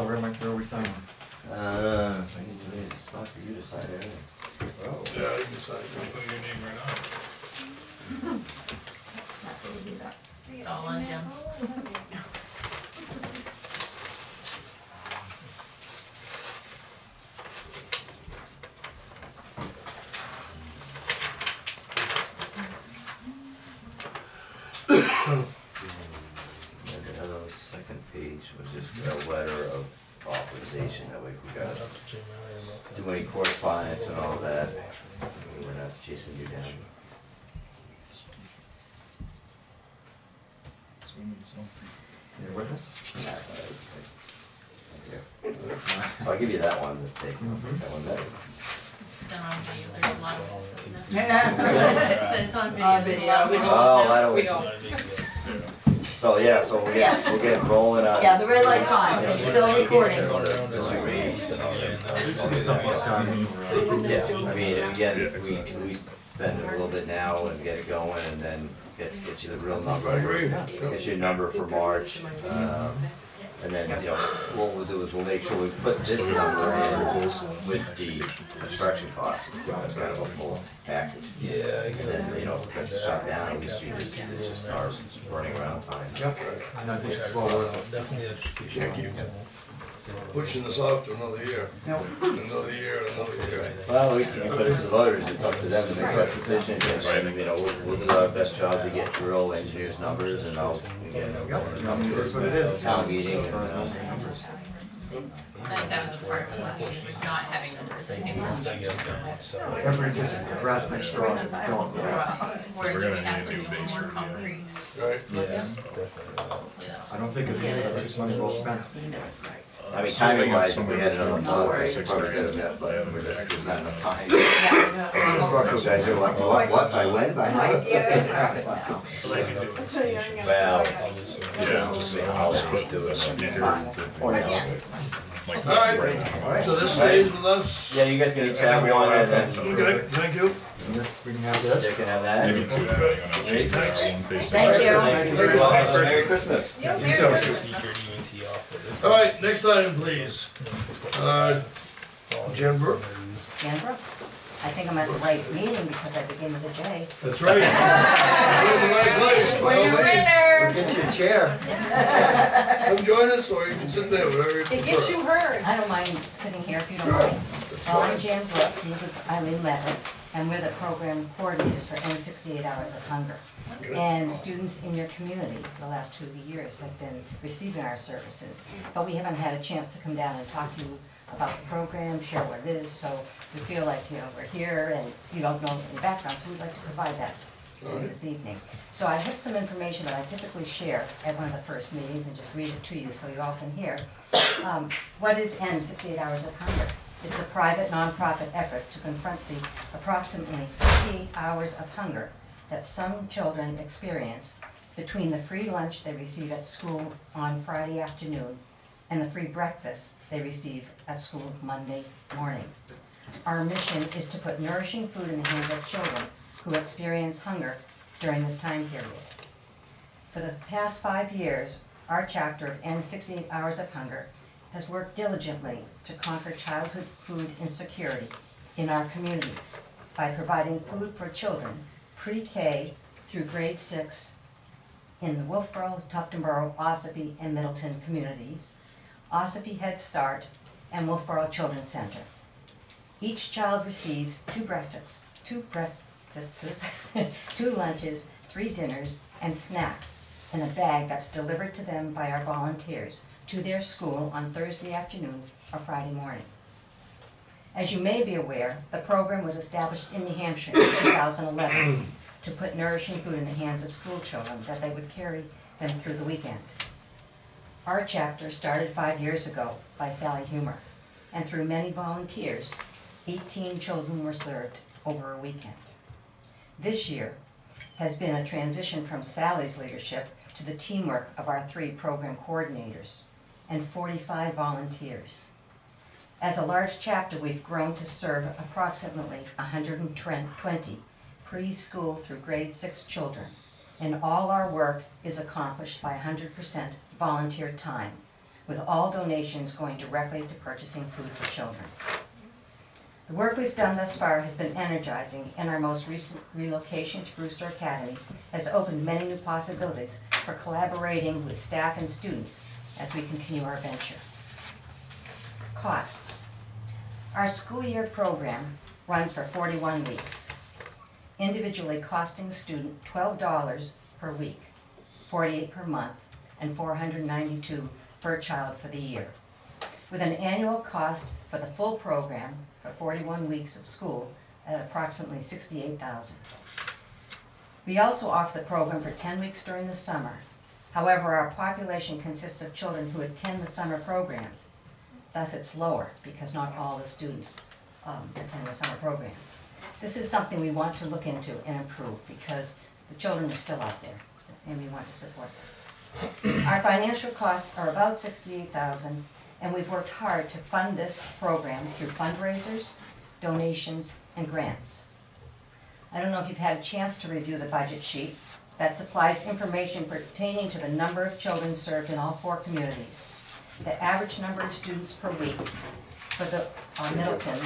where are we signing? have the, I need to, it's not for you to sign it. Oh. Yeah, you can sign it. Put your name right on it. Happy to do that. It's all on him. And the other second page was just a letter of authorization, that way if we got do any correspondence and all of that, we're not chasing you down. So we need something. You're with us? That's all right. Yeah. So I'll give you that one, that take that one back. It's done on video, there's a lot of this. Yeah. It's on video, there's a lot of witnesses Oh, now. I don't. We don't. So, yeah, so we'll get rolling on. Yeah, the red light's on, it's still recording. Yeah, I mean, again, we spend a little bit now and get it going and then get you the real number. I agree. Get you a number for March. And then, you know, what we'll do is we'll make sure we put this number in with the construction cost. It's kind of a full package. Yeah, And then, you know, if it's shut down, at least it's just our running around time. Yep. And I think it's well worth it. Definitely education. Can't keep pushing this off to another year, Nope. another year, another year. Well, at least if you put it to the voters, it's up to them to make that decision, and, you know, we'll do our best job to get real engineers' numbers, and I'll, again, I mean, it is what it is. town meeting, and, I think that was a part of it last year, was not having numbers, I think we're Everybody says grasping at straws if you don't. right. Whereas if we have something a little more concrete, Right? hopefully that'll. I don't think it's money well spent. I mean, timing wise, if we had another month, we probably could have met, but we're just, there's not enough time. The structural guys are like, what, by when, by how? Yeah, that's not. So you're gonna- Well, Yeah, just say I'll just put do it. Oh, yeah. Like, Alright, so this stays with us. Yeah, you guys can each have one and then Okay, thank you. and this, We can have you this. can have that. maybe two, depending on how cheap they are, one face. Thank you. Thank you very much. Merry Christmas. You, Merry Christmas. Speak your ENT off with it. Alright, next item, please. Jen Brooke. Jan Brooks. I think I'm at the right meeting because I begin with a J. That's right. You're in the right place, by all means. We'll get you a chair. Come join us, or you can sit there, whatever you It prefer. gets you heard. I don't mind sitting here if you don't Sure. mind. Well, I'm Jan Brooks, and this is Eileen Levitt, and we're the program coordinators for N68 Hours of Hunger. And students in your community for the last 2 years have been receiving our services, but we haven't had a chance to come down and talk to you about the program, share what it is, so we feel like, we're here and you don't know the background, so we'd like to provide that to you this evening. So I have some information that I typically share at one of the first meetings and just read it to you so you all can hear. What is N68 Hours of Hunger? It's a private, nonprofit effort to confront the approximately 68 hours of hunger that some children experience between the free lunch they receive at school on Friday afternoon and the free breakfast they receive at school Monday morning. Our mission is to put nourishing food in the hands of children who experience hunger during this time period. For the past 5 years, our chapter of End 68 Hours of Hunger has worked diligently to conquer childhood food insecurity in our communities by providing food for children pre-K through grade 6 in the Wolfboro, Tuftonboro, Ossipee, and Middleton communities, Ossipee Head Start, and Wolfboro Children's Center. Each child receives 2 breakfasts, 2 lunches, 3 dinners, and snacks in a bag that's delivered to them by our volunteers to their school on Thursday afternoon or Friday morning. As you may be aware, the program was established in New Hampshire in 2011 to put nourishing food in the hands of school children that they would carry them through the weekend. Our chapter started 5 years ago by Sally Humer, and through many volunteers, 18 children were served over a weekend. This year has been a transition from Sally's leadership to the teamwork of our 3 program coordinators and 45 volunteers. As a large chapter, we've grown to serve approximately 120 preschool through grade 6 children, and all our work is accomplished by 100% volunteer time, with all donations going directly to purchasing food for children. The work we've done thus far has been energizing, and our most recent relocation to Brewster Academy has opened many new possibilities for collaborating with staff and students as we continue our venture. Costs. Our school year program runs for 41 weeks, individually costing the student $12 per week, $48 per month, and $492 per child for the year, with an annual cost for the full program for 41 weeks of school at approximately $68,000. We also offer the program for 10 weeks during the summer. However, our population consists of children who attend the summer programs. Thus, it's lower because not all the students attend the summer programs. This is something we want to look into and improve because the children are still out there and we want to support them. Our financial costs are about $68,000, and we've worked hard to fund this program through fundraisers, donations, and grants. I don't know if you've had a chance to review the budget sheet that supplies information pertaining to the number of children served in all 4 communities, the average number of students per week for the Middleton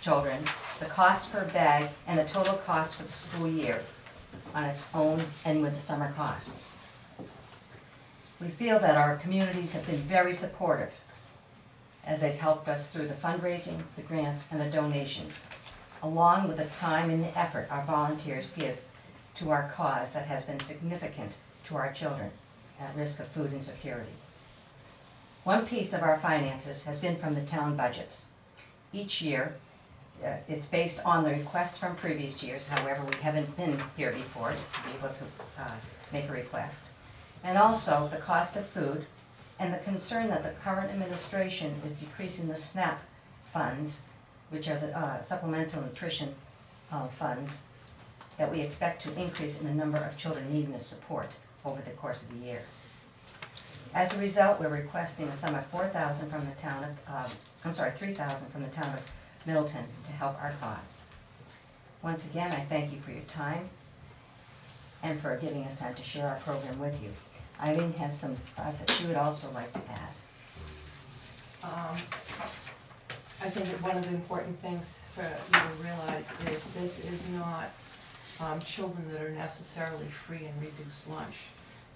children, the cost per bag, and the total cost for the school year on its own and with the summer costs. We feel that our communities have been very supportive as they've helped us through the fundraising, the grants, and the donations, along with the time and the effort our volunteers give to our cause that has been significant to our children at risk of food insecurity. One piece of our finances has been from the town budgets. Each year, it's based on the requests from previous years, however, we haven't been here before to be able to make a request. And also the cost of food, and the concern that the current administration is decreasing the SNAP funds, which are the supplemental nutrition funds, that we expect to increase in the number of children needing this support over the course of the year. As a result, we're requesting a sum of $4,000 from the town of, $3,000 from the town of Middleton to help our cause. Once again, I thank you for your time and for giving us time to share our program with you. Eileen has some thoughts that she would also like to add. I think that one of the important things for you to realize is this is not children that are necessarily free and reduced lunch.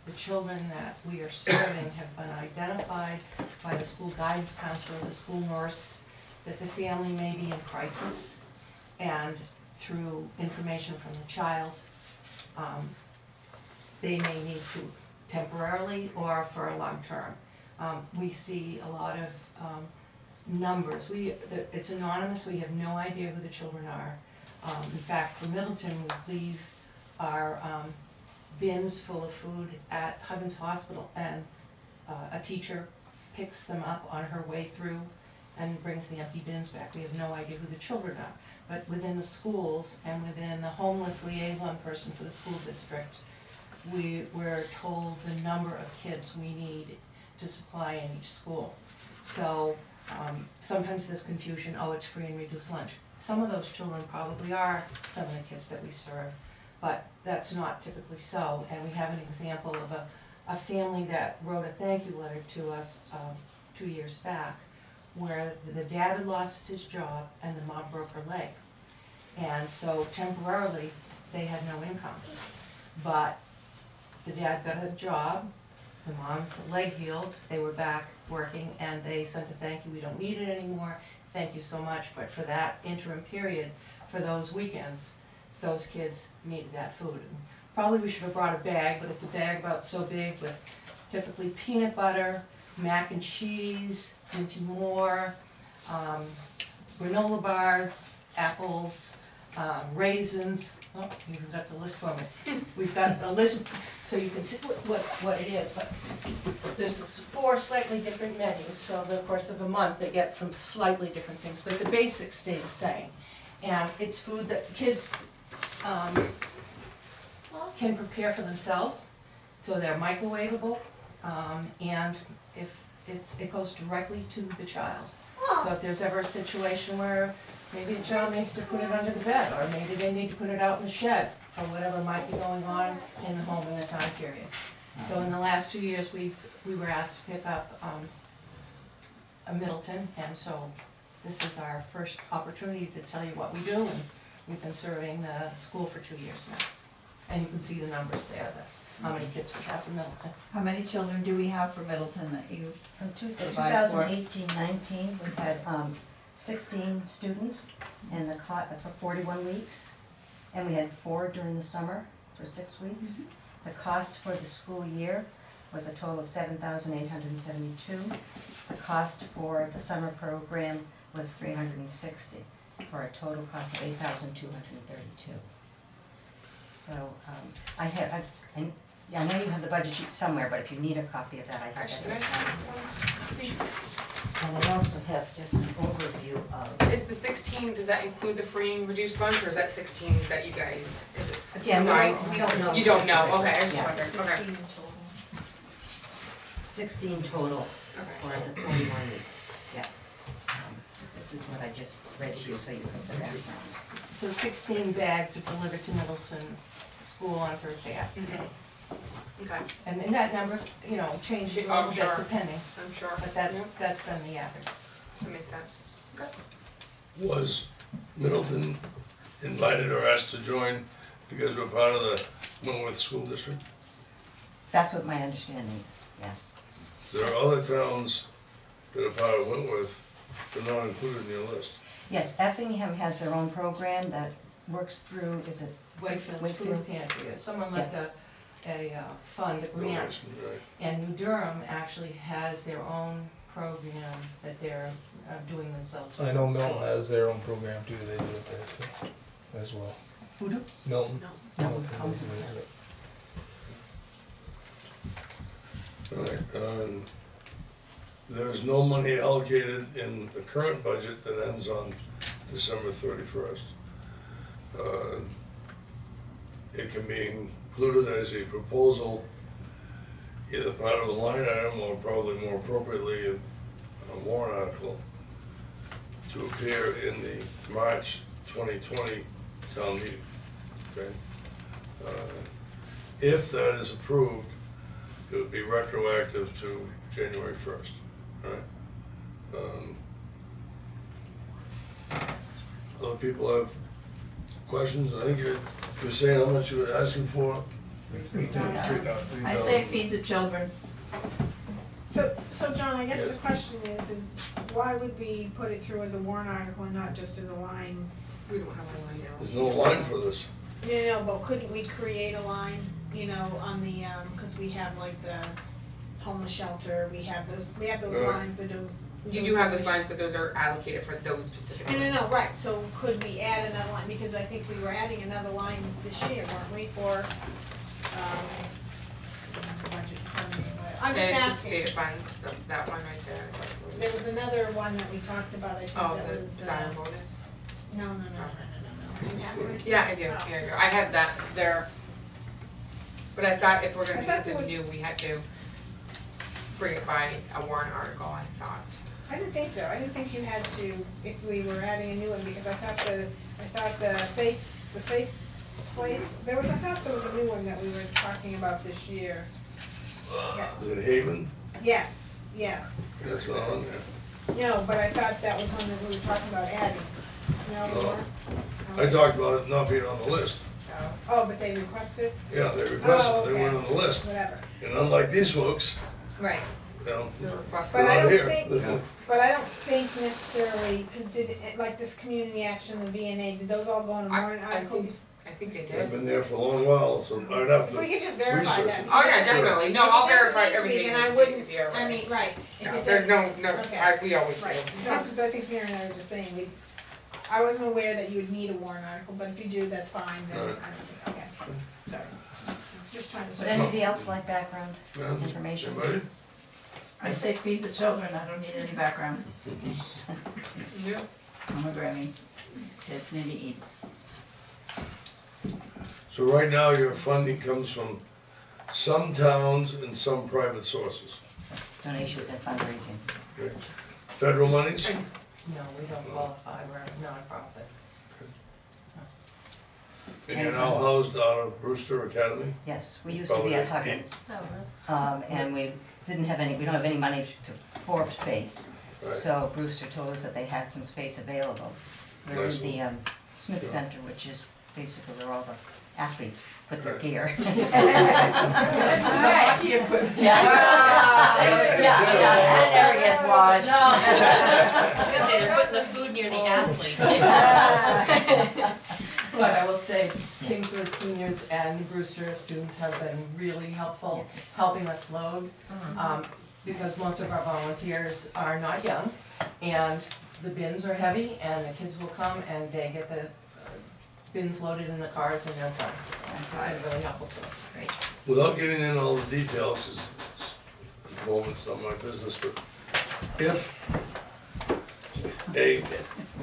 The children that we are serving have been identified by the school guidance counselor, the school nurse, that the family may be in crisis, and through information from the child, they may need food temporarily or for a long term. We see a lot of numbers. It's anonymous, we have no idea who the children are. In fact, for Middleton, we leave our bins full of food at Huggins Hospital, and a teacher picks them up on her way through and brings the empty bins back. We have no idea who the children are. But within the schools and within the homeless liaison person for the school district, we're told the number of kids we need to supply in each school. So sometimes there's confusion, oh, it's free and reduced lunch. Some of those children probably are some of the kids that we serve, but that's not typically so. And we have an example of a family that wrote a thank you letter to us 2 years back, where the dad had lost his job and the mom broke her leg. And so temporarily, they had no income. But the dad got a job, the mom's leg healed, they were back working, and they sent a thank you, we don't need it anymore, thank you so much. But for that interim period, for those weekends, those kids needed that food. Probably we should have brought a bag, but it's a bag about so big with typically peanut butter, mac and cheese, Minty Moore, granola bars, apples, raisins. Oh, you even got the list for me. We've got a list so you can see what it is, but there's 4 slightly different menus, so over the course of a month they get some slightly different things, but the basics stay the same. And it's food that kids can prepare for themselves, so they're microwavable, and if it goes directly to the child. So if there's ever a situation where maybe the child needs to put it under the bed, or maybe they need to put it out in the shed, for whatever might be going on in the home in the time period. So in the last 2 years, we were asked to pick up a Middleton, and so this is our first opportunity to tell you what we do, and we've been serving the school for 2 years now. And you can see the numbers there, how many kids we have for Middleton. How many children do we have for Middleton that you From provide for? 2018-19, we've had 16 students and for 41 weeks. And we had 4 during the summer for 6 weeks. The cost for the school year was a total of $7,872. The cost for the summer program was $360, for a total cost of $8,232. So I know you have the budget sheet somewhere, but if you need a copy of that, I have Actually, that. can I have one, please? And I also have just an overview of. Is the 16, does that include the free and reduced lunch, or is that 16 that you guys, is it? Again, we don't know. You don't know, specifically. okay, I was just Yeah. wondering, okay. 16 total Okay. for the 41 weeks, yeah. This is what I just read to you, so you have the background. So 16 bags are delivered to Middleton School on Thursday afternoon. Okay, And that number, changes a Oh, little sure. bit depending, I'm sure. but that's Yeah, been the average. that makes sense. Okay. Was Middleton invited or asked to join because we're part of the Wentworth School District? That's what my understanding is, yes. There are other towns that are part of Wentworth that are not included in your list. Yes, Effingham has their own program that works through, is it Wakefield Wakefield? Food Pantry, someone left a fund, a grant, Right. and New Durham actually has their own program that they're doing themselves. I know Milton has their own program too, they do it there too, as well. Who do? Milton. Milton. Milton does it. Right, there's no money allocated in the current budget that ends on December 31st. It can be included as a proposal either part of a line item or probably more appropriately a warrant article to appear in the March 2020 town meeting, okay? If that is approved, it would be retroactive to January 1st, all right? Other people have questions? I think you're saying how much you were asking for? I say feed the children. So John, I guess the Yes. question is why would we put it through as a warrant article and not just as a line? We don't have a line now. There's no line for this. No, but couldn't we create a line, you know, on the, cause we have like the homeless shelter, we have those Right. lines, those. You do have those lines, but those are allocated for those specific. No, right, so could we add another line, because I think we were adding another line this year, weren't we, for, budget funding, I'm The just asking. anticipated funds, that one right there, is like. There was another one that we talked about, I think Oh, that the was, sign bonus? no. Do you have it? Yeah, I do, here you go, I have that there. But I thought if we're gonna I do thought there something new, we had to bring it by a warrant article, I thought. I didn't think so, I didn't think you had to, if we were adding a new one, because I thought the safe place, I thought there was a new one that we were talking about this year. Is it Haven? Yes. That's not on there. No, but I thought that was one that we were talking about adding. No, we No. weren't? I talked about it not being on the list. Oh, but they requested? Yeah, they requested, Oh, they weren't on the list. Whatever. And unlike these folks, Right. you know, The request. But I they're not don't here. think, but I don't think necessarily, cause like this community action, the VNA, did those all go on a warrant article? I think they They've did. been there for a long while, so I'd have If to we could just verify research that. it. Oh, yeah, definitely, no, I'll verify If it doesn't need to be, everything. then I with wouldn't, you, yeah, I mean, right. If No, it there's doesn't- no, Okay. we always do. Right, no, cause I think Mary and I were just saying, I wasn't aware that you would need a warrant article, but if you do, that's fine, then I Right. don't think, okay, sorry. Just trying to. Would anybody else like background Yeah. information? Anybody? I say feed the children, I don't need any background. Yeah. I'm a Grammy. Kids need to eat. So right now, your funding comes from some towns and some private sources. That's donations and fundraising. Okay. Federal monies? No, we don't qualify, we're a nonprofit. And you're now housed out of Brewster Academy? Yes, we used to be at Probably Huggins, Oh, and we don't have any money for space. Right. So Brewster told us that they had some space available. We're Nice in the Smith Yeah. Center, which is basically where all the athletes put their Right. gear. That's the hockey equipment. Yeah, that area's washed. I was gonna say, they're putting the food near the athletes. But I will say, Kingswood seniors and Brewster students have been really helpful, helping us load. Because most of our volunteers are not young, and the bins are heavy, and the kids will come and they get the bins loaded in the cars and they're done. So it's been really helpful to us. Great. Without getting into all the details, 'cause at the moment it's not my business, but if a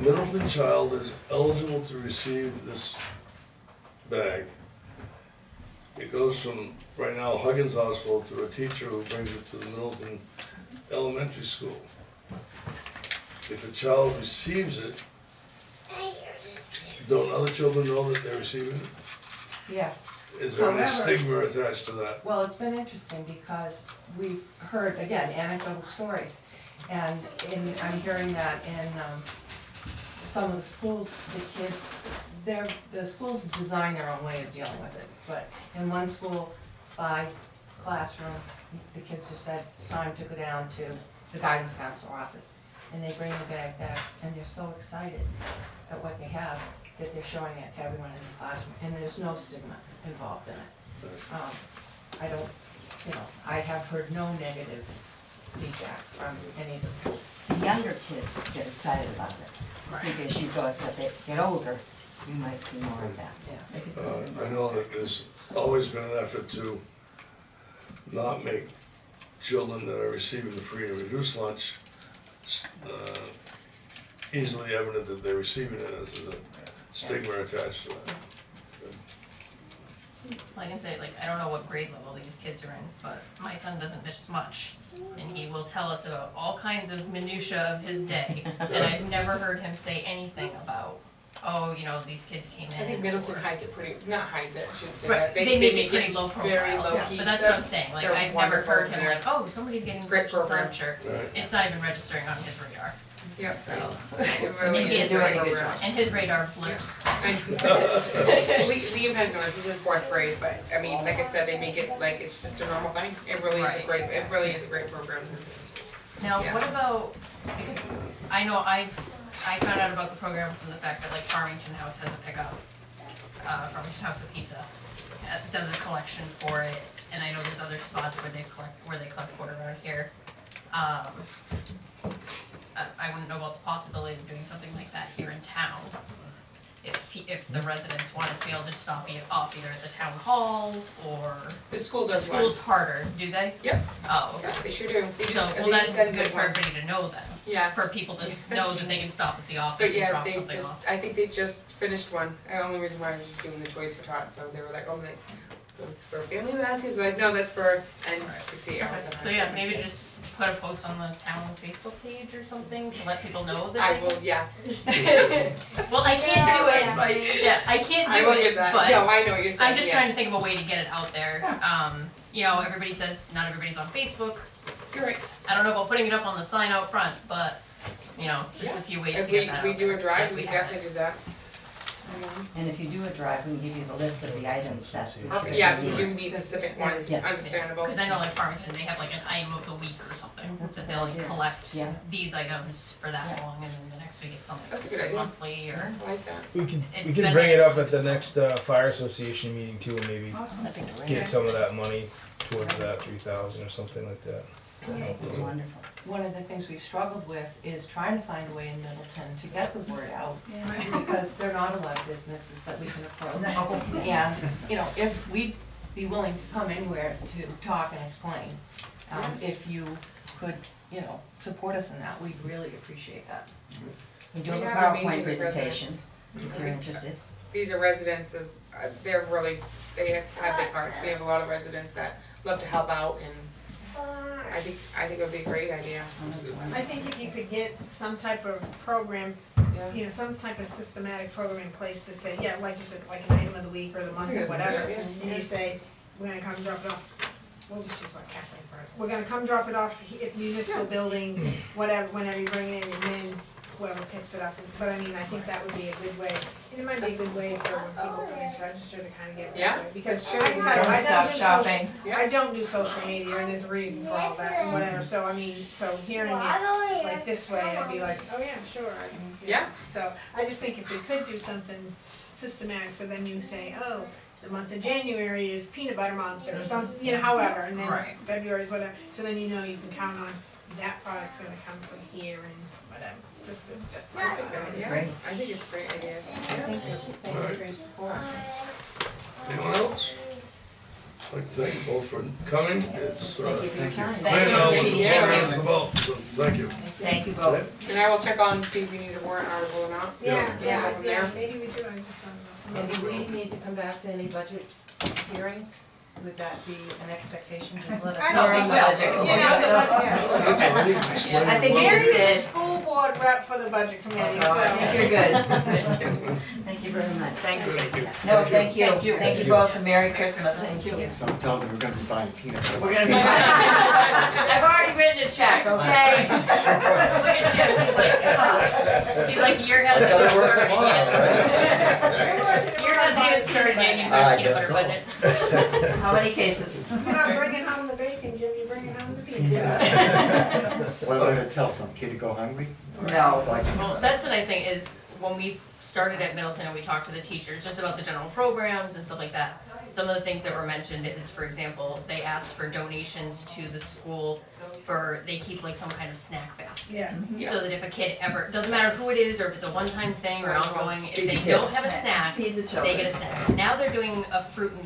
Middleton child is eligible to receive this bag, it goes from, right now, Huggins Hospital to a teacher who brings it to the Middleton Elementary School. If a child receives it, don't other children know that they're receiving it? Yes. Is there any However- stigma attached to that? Well, it's been interesting because we've heard, again, anecdotal stories. And I'm hearing that in some of the schools, the kids, the schools design their own way of dealing with it. But in one school, by classroom, the kids have said, it's time to go down to the guidance counselor office. And they bring the bag back and they're so excited at what they have that they're showing it to everyone in the classroom. And there's no stigma involved in it. I don't, I have heard no negative feedback from any of the schools. The younger kids get excited about it. I think as you go, as they get older, you might see more of that. Yeah. I know that there's always been an effort to not make children that are receiving the free and reduced lunch easily evident that they're receiving it, as there's a stigma attached to that. like I say, like, I don't know what grade level these kids are in, but my son doesn't miss much. And he will tell us about all kinds of minutia of his day, and I've never heard him say anything about, oh, you know, these kids came in. I think Middleton hides it pretty, not hides it, I shouldn't say Right, that. they make it pretty low profile. Very low key. But that's what I'm saying, like, They're I've never wonderful heard him there. like, oh, somebody's getting Great such and program. such, or Right. it's not even registering on his radar. Yeah. So, It and really he is is a doing a great good program. job. and his radar blips. Liam has noticed, he's in 4th grade, but I mean, like I said, they make it like it's just a normal thing. It really is a Right, great, it really is a great program. Now, Yeah. what about, because I know I found out about the program from the fact that like Farmington House has a pickup, Farmington House of Pizza, does a collection for it, and I know there's other spots where they collect food around here. I wouldn't know about the possibility of doing something like that here in town. If the residents wanted to be able to stop off either at the town hall or The school the does one. school's harder, do they? Yep. Oh, Yeah, okay. they sure do. They So, just, well, they that's just send good it for one. everybody to know then, Yeah. for people to know Yes. that they can stop at the office But and yeah, drop they something just, off. I think they just finished one. The only reason why I was doing the Toys for Tots, so they were like, oh, like, those for family baskets, like, no, that's for, and 68 hours. Okay, so yeah, maybe just put a post on the town Facebook page or something to let people know that I they will, yes. Well, I can't do it, yeah, I can't I do will it, give that, but no, I know what you're saying, I'm just yes. trying to think of a way to get it out there. You know, everybody says not everybody's on Facebook. You're right. I don't know about putting it up on the sign out front, but, you know, just a few ways If to get that out we do there, a drive, if we have definitely it. do that. And if you do a drive, we can give you the list of the items that. Yeah, we do need specific ones, Yeah. understandable. Cause I know like Farmington, they have like an item of the week or something, That's so a they'll good like idea. collect Yeah. these items for that Yeah. long, and then the next week it's something That's a that's good idea. monthly or. I like that. We can It's been bring it nice up when at the we- next fire association meeting too, and maybe That'd be great. get some of that money towards that 3,000 or something like that. It's wonderful. One of the things we've struggled with is trying to find a way in Middleton to get the word out, because there are not a lot of businesses that we can approach. And, you know, if we'd be willing to come anywhere to talk and explain, if you could, you know, support us in that, we'd really appreciate that. We do have a We have PowerPoint amazing presentation, residents. if you're interested. These are residences, they're really, they have big hearts. We have a lot of residents that love to help out, and I think it would be a great idea. I think if you could get some type of program, Yeah. you know, some type of systematic program in place to say, yeah, like you said, like an item of the week or the month or whatever, Yeah. and you say, we're gonna come drop it off, we'll just use like Kathleen for it. We're gonna come drop it off at municipal building, whatever, whenever you bring it in, and then whoever picks it up, but I mean, I think that would be a good way, and it might be a good way for when people come in to register to kind of get rid Yeah. of it, because Sure. I can tell you, I don't Stop do shopping. Yeah. I don't do social media, and there's a reason for all that, and whatever, so I mean, so hearing it like this way, I'd be like, oh yeah, sure, I can. you know. Yeah. So, I just think if we could do something systematic, so then you say, oh, the month of January is peanut butter month, or some, you know, however, and then Right. February is whatever, so then you know you can count on that product's gonna come from here and whatever, it's just like That's a that. good idea. Great. I think it's a great idea. Thank you, thank you for your support. Anyone else? I'd like to thank you both for coming, it's, Thank you for your time. I know what the Yeah. program is about, so thank you. Thank you both. And I will check on to see if we need a warrant article or not. Yeah, Yeah, from there. maybe we do, I just don't know. And do we need to come back to any budget hearings? Would that be an expectation? Just let us I know. don't think so. You know, Yeah. I think Mary you is the did. school board rep for the budget committee, so. I think you're good. Thank you very much. Thanks. Thank you. No, thank you. Thank you. Thank you both, and Merry Christmas. Thank you. Someone tells me we're gonna be buying peanut butter. We're gonna be. I've already written a check, okay? Look at Jim, he's like, year I hasn't gotta even work started tomorrow, yet. right? Year hasn't even started yet, you've I got peanut guess butter so. budget. How many cases? You're not bringing home the bacon, Jim, you're bringing home the peanut butter. What am I gonna tell some kid to go hungry? No. Like, Well, that's the nice thing is, when we started at Middleton and we talked to the teachers just about the general programs and stuff like that, some of the things that were mentioned is, for example, they asked for donations to the school for, they keep like some kind of snack basket. Yes. So that if a kid ever, doesn't matter who it is or if it's a one-time thing or ongoing, if Feed the they kids. don't have a snack, Feed the they children. get a snack. Now they're doing a fruit and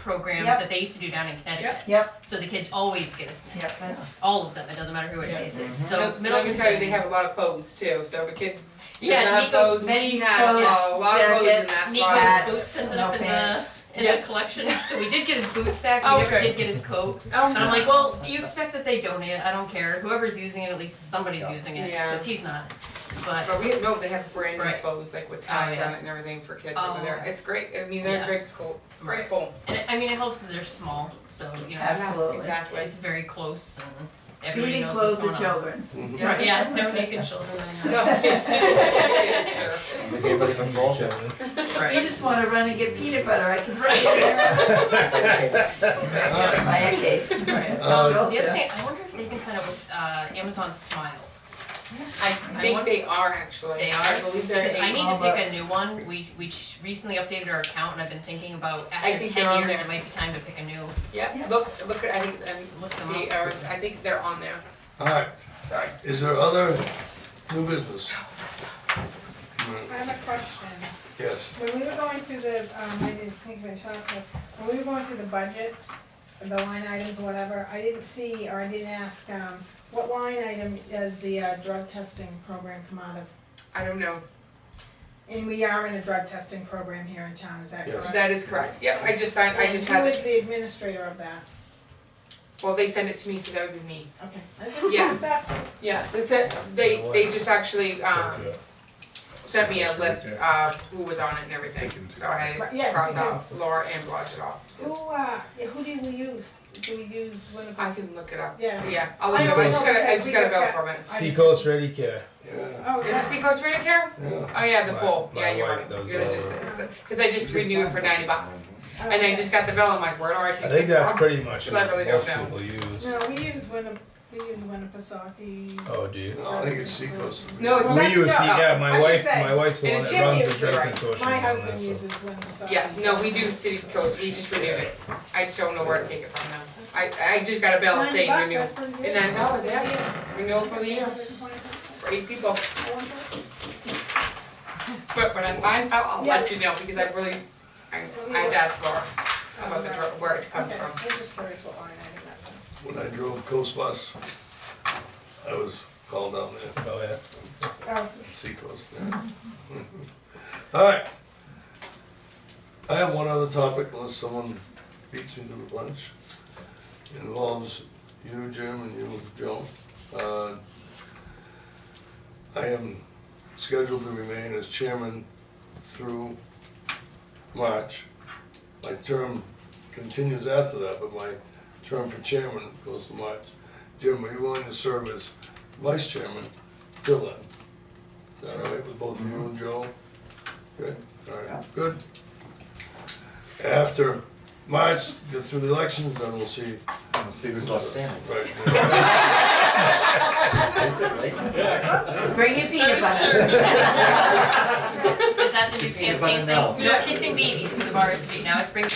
program Yep. that they used to do down in Connecticut. Yep, So the kids always get a snack. yep, that's. All of them, it doesn't matter who it is. So Let me Middleton's tell you, been- they have a lot of clothes too, so if a kid doesn't Yeah, have Nico's clothes, we men's have coats, a lot of clothes in jackets, that Nico's box. boots ended no up in the, pants. in a collection, so we did get his boots back, we Oh, never okay. did get his coat. Oh, But I'm like, well, you expect that they donate it, I don't care, whoever's using it, at least somebody's using it, Yeah. cause he's not. But, But they have brand new Right. clothes, like with tags yeah. on it and everything for kids Oh, over there. okay. It's great, I mean, they're Yeah. a great school, it's a great Right. school. and I mean, it helps that they're small, so, you know, Absolutely. Exactly. it's very close and everybody Feed and knows what's clothe going the on. children. Yeah, yeah, no naked children, I know. No. Yeah, sure. Everybody can fall. You Right. just wanna run and get peanut butter, I can see it there. Buy a case. Right. Uh, The other thing, I wonder if they can sign up with, Amazon Smile. I think wonder- they are actually. They I are? believe they're Because I need able, to pick a new one, we recently updated our account and I've been thinking about after think they're 10 on years, there. it might be time to pick a new. Yeah, look, I think, Look them see, up. I think they're on there, Alright, sorry. is there other new business? I have a question. Yes. When we were going through the, I didn't think of it, when we were going through the budget, the line items, whatever, I didn't see, or I didn't ask, what line item does the drug testing program come out of? I don't know, And we are in a drug testing program here in town, is that Yes. correct? that is correct, yep, I just signed, I just And had who is it, the administrator of that? well, they send it to me, so that would be me. Okay. I Yeah. just asked. Yeah, they just actually, sent me a list of who was on it and everything, so I had Right, to yes, cross because- off Laura and blotch it off. Who do we use? Do we use one of the? I can look it up, Yeah. yeah, I'll I let you know, know, I just because got we a just bill got- from it. Seacoast Ready Care. Yeah. Oh, Is it yeah. Seacoast Ready Care? Yeah. Oh yeah, the My- pool, my yeah, you're wife right, does you're all just, of cause I just renewed it for $90. Oh, And I okay. just got the bill, I'm like, where do I take I this think that's from? pretty much Well, I what really most don't know. people use. No, we use Winnipesaukee. Oh, do you? No, I think it's Seacoast. No, it's Well, We that's- use, no, yeah, I should say, my wife's the it one is that runs the Jimmy, drug right. consortium My on husband that, so. uses Winnipesaukee. Yeah, no, we do City Coast, we just renewed it. I just don't know where to take it from now. I just got a bill saying $90, renew. that's pretty good. And $9, yeah, renewal for the year, for 8 people. But when I'm fine, I'll let you know, because I really, I had to ask Laura about the, where it comes Okay, from. I'm just curious what line item that was. When I drove Coast Bus, I was called down there, Oh, yeah. Oh, Seacoast, yeah. Alright. I have one other topic, unless someone beats me to the punch. It involves you, Jim, and you, Joe. I am scheduled to remain as chairman through March. My term continues after that, but my term for chairman goes to March. Jim, are you willing to serve as vice chairman till then? Is that all right with both you and Joe? Good, all right, good. After March, get through the elections, then we'll see. We'll see who's left standing. Right. Basically. Bring your peanut butter. Is that the new Peanut campaign butter, thing? no. No kissing babies, because of RSV, now it's bring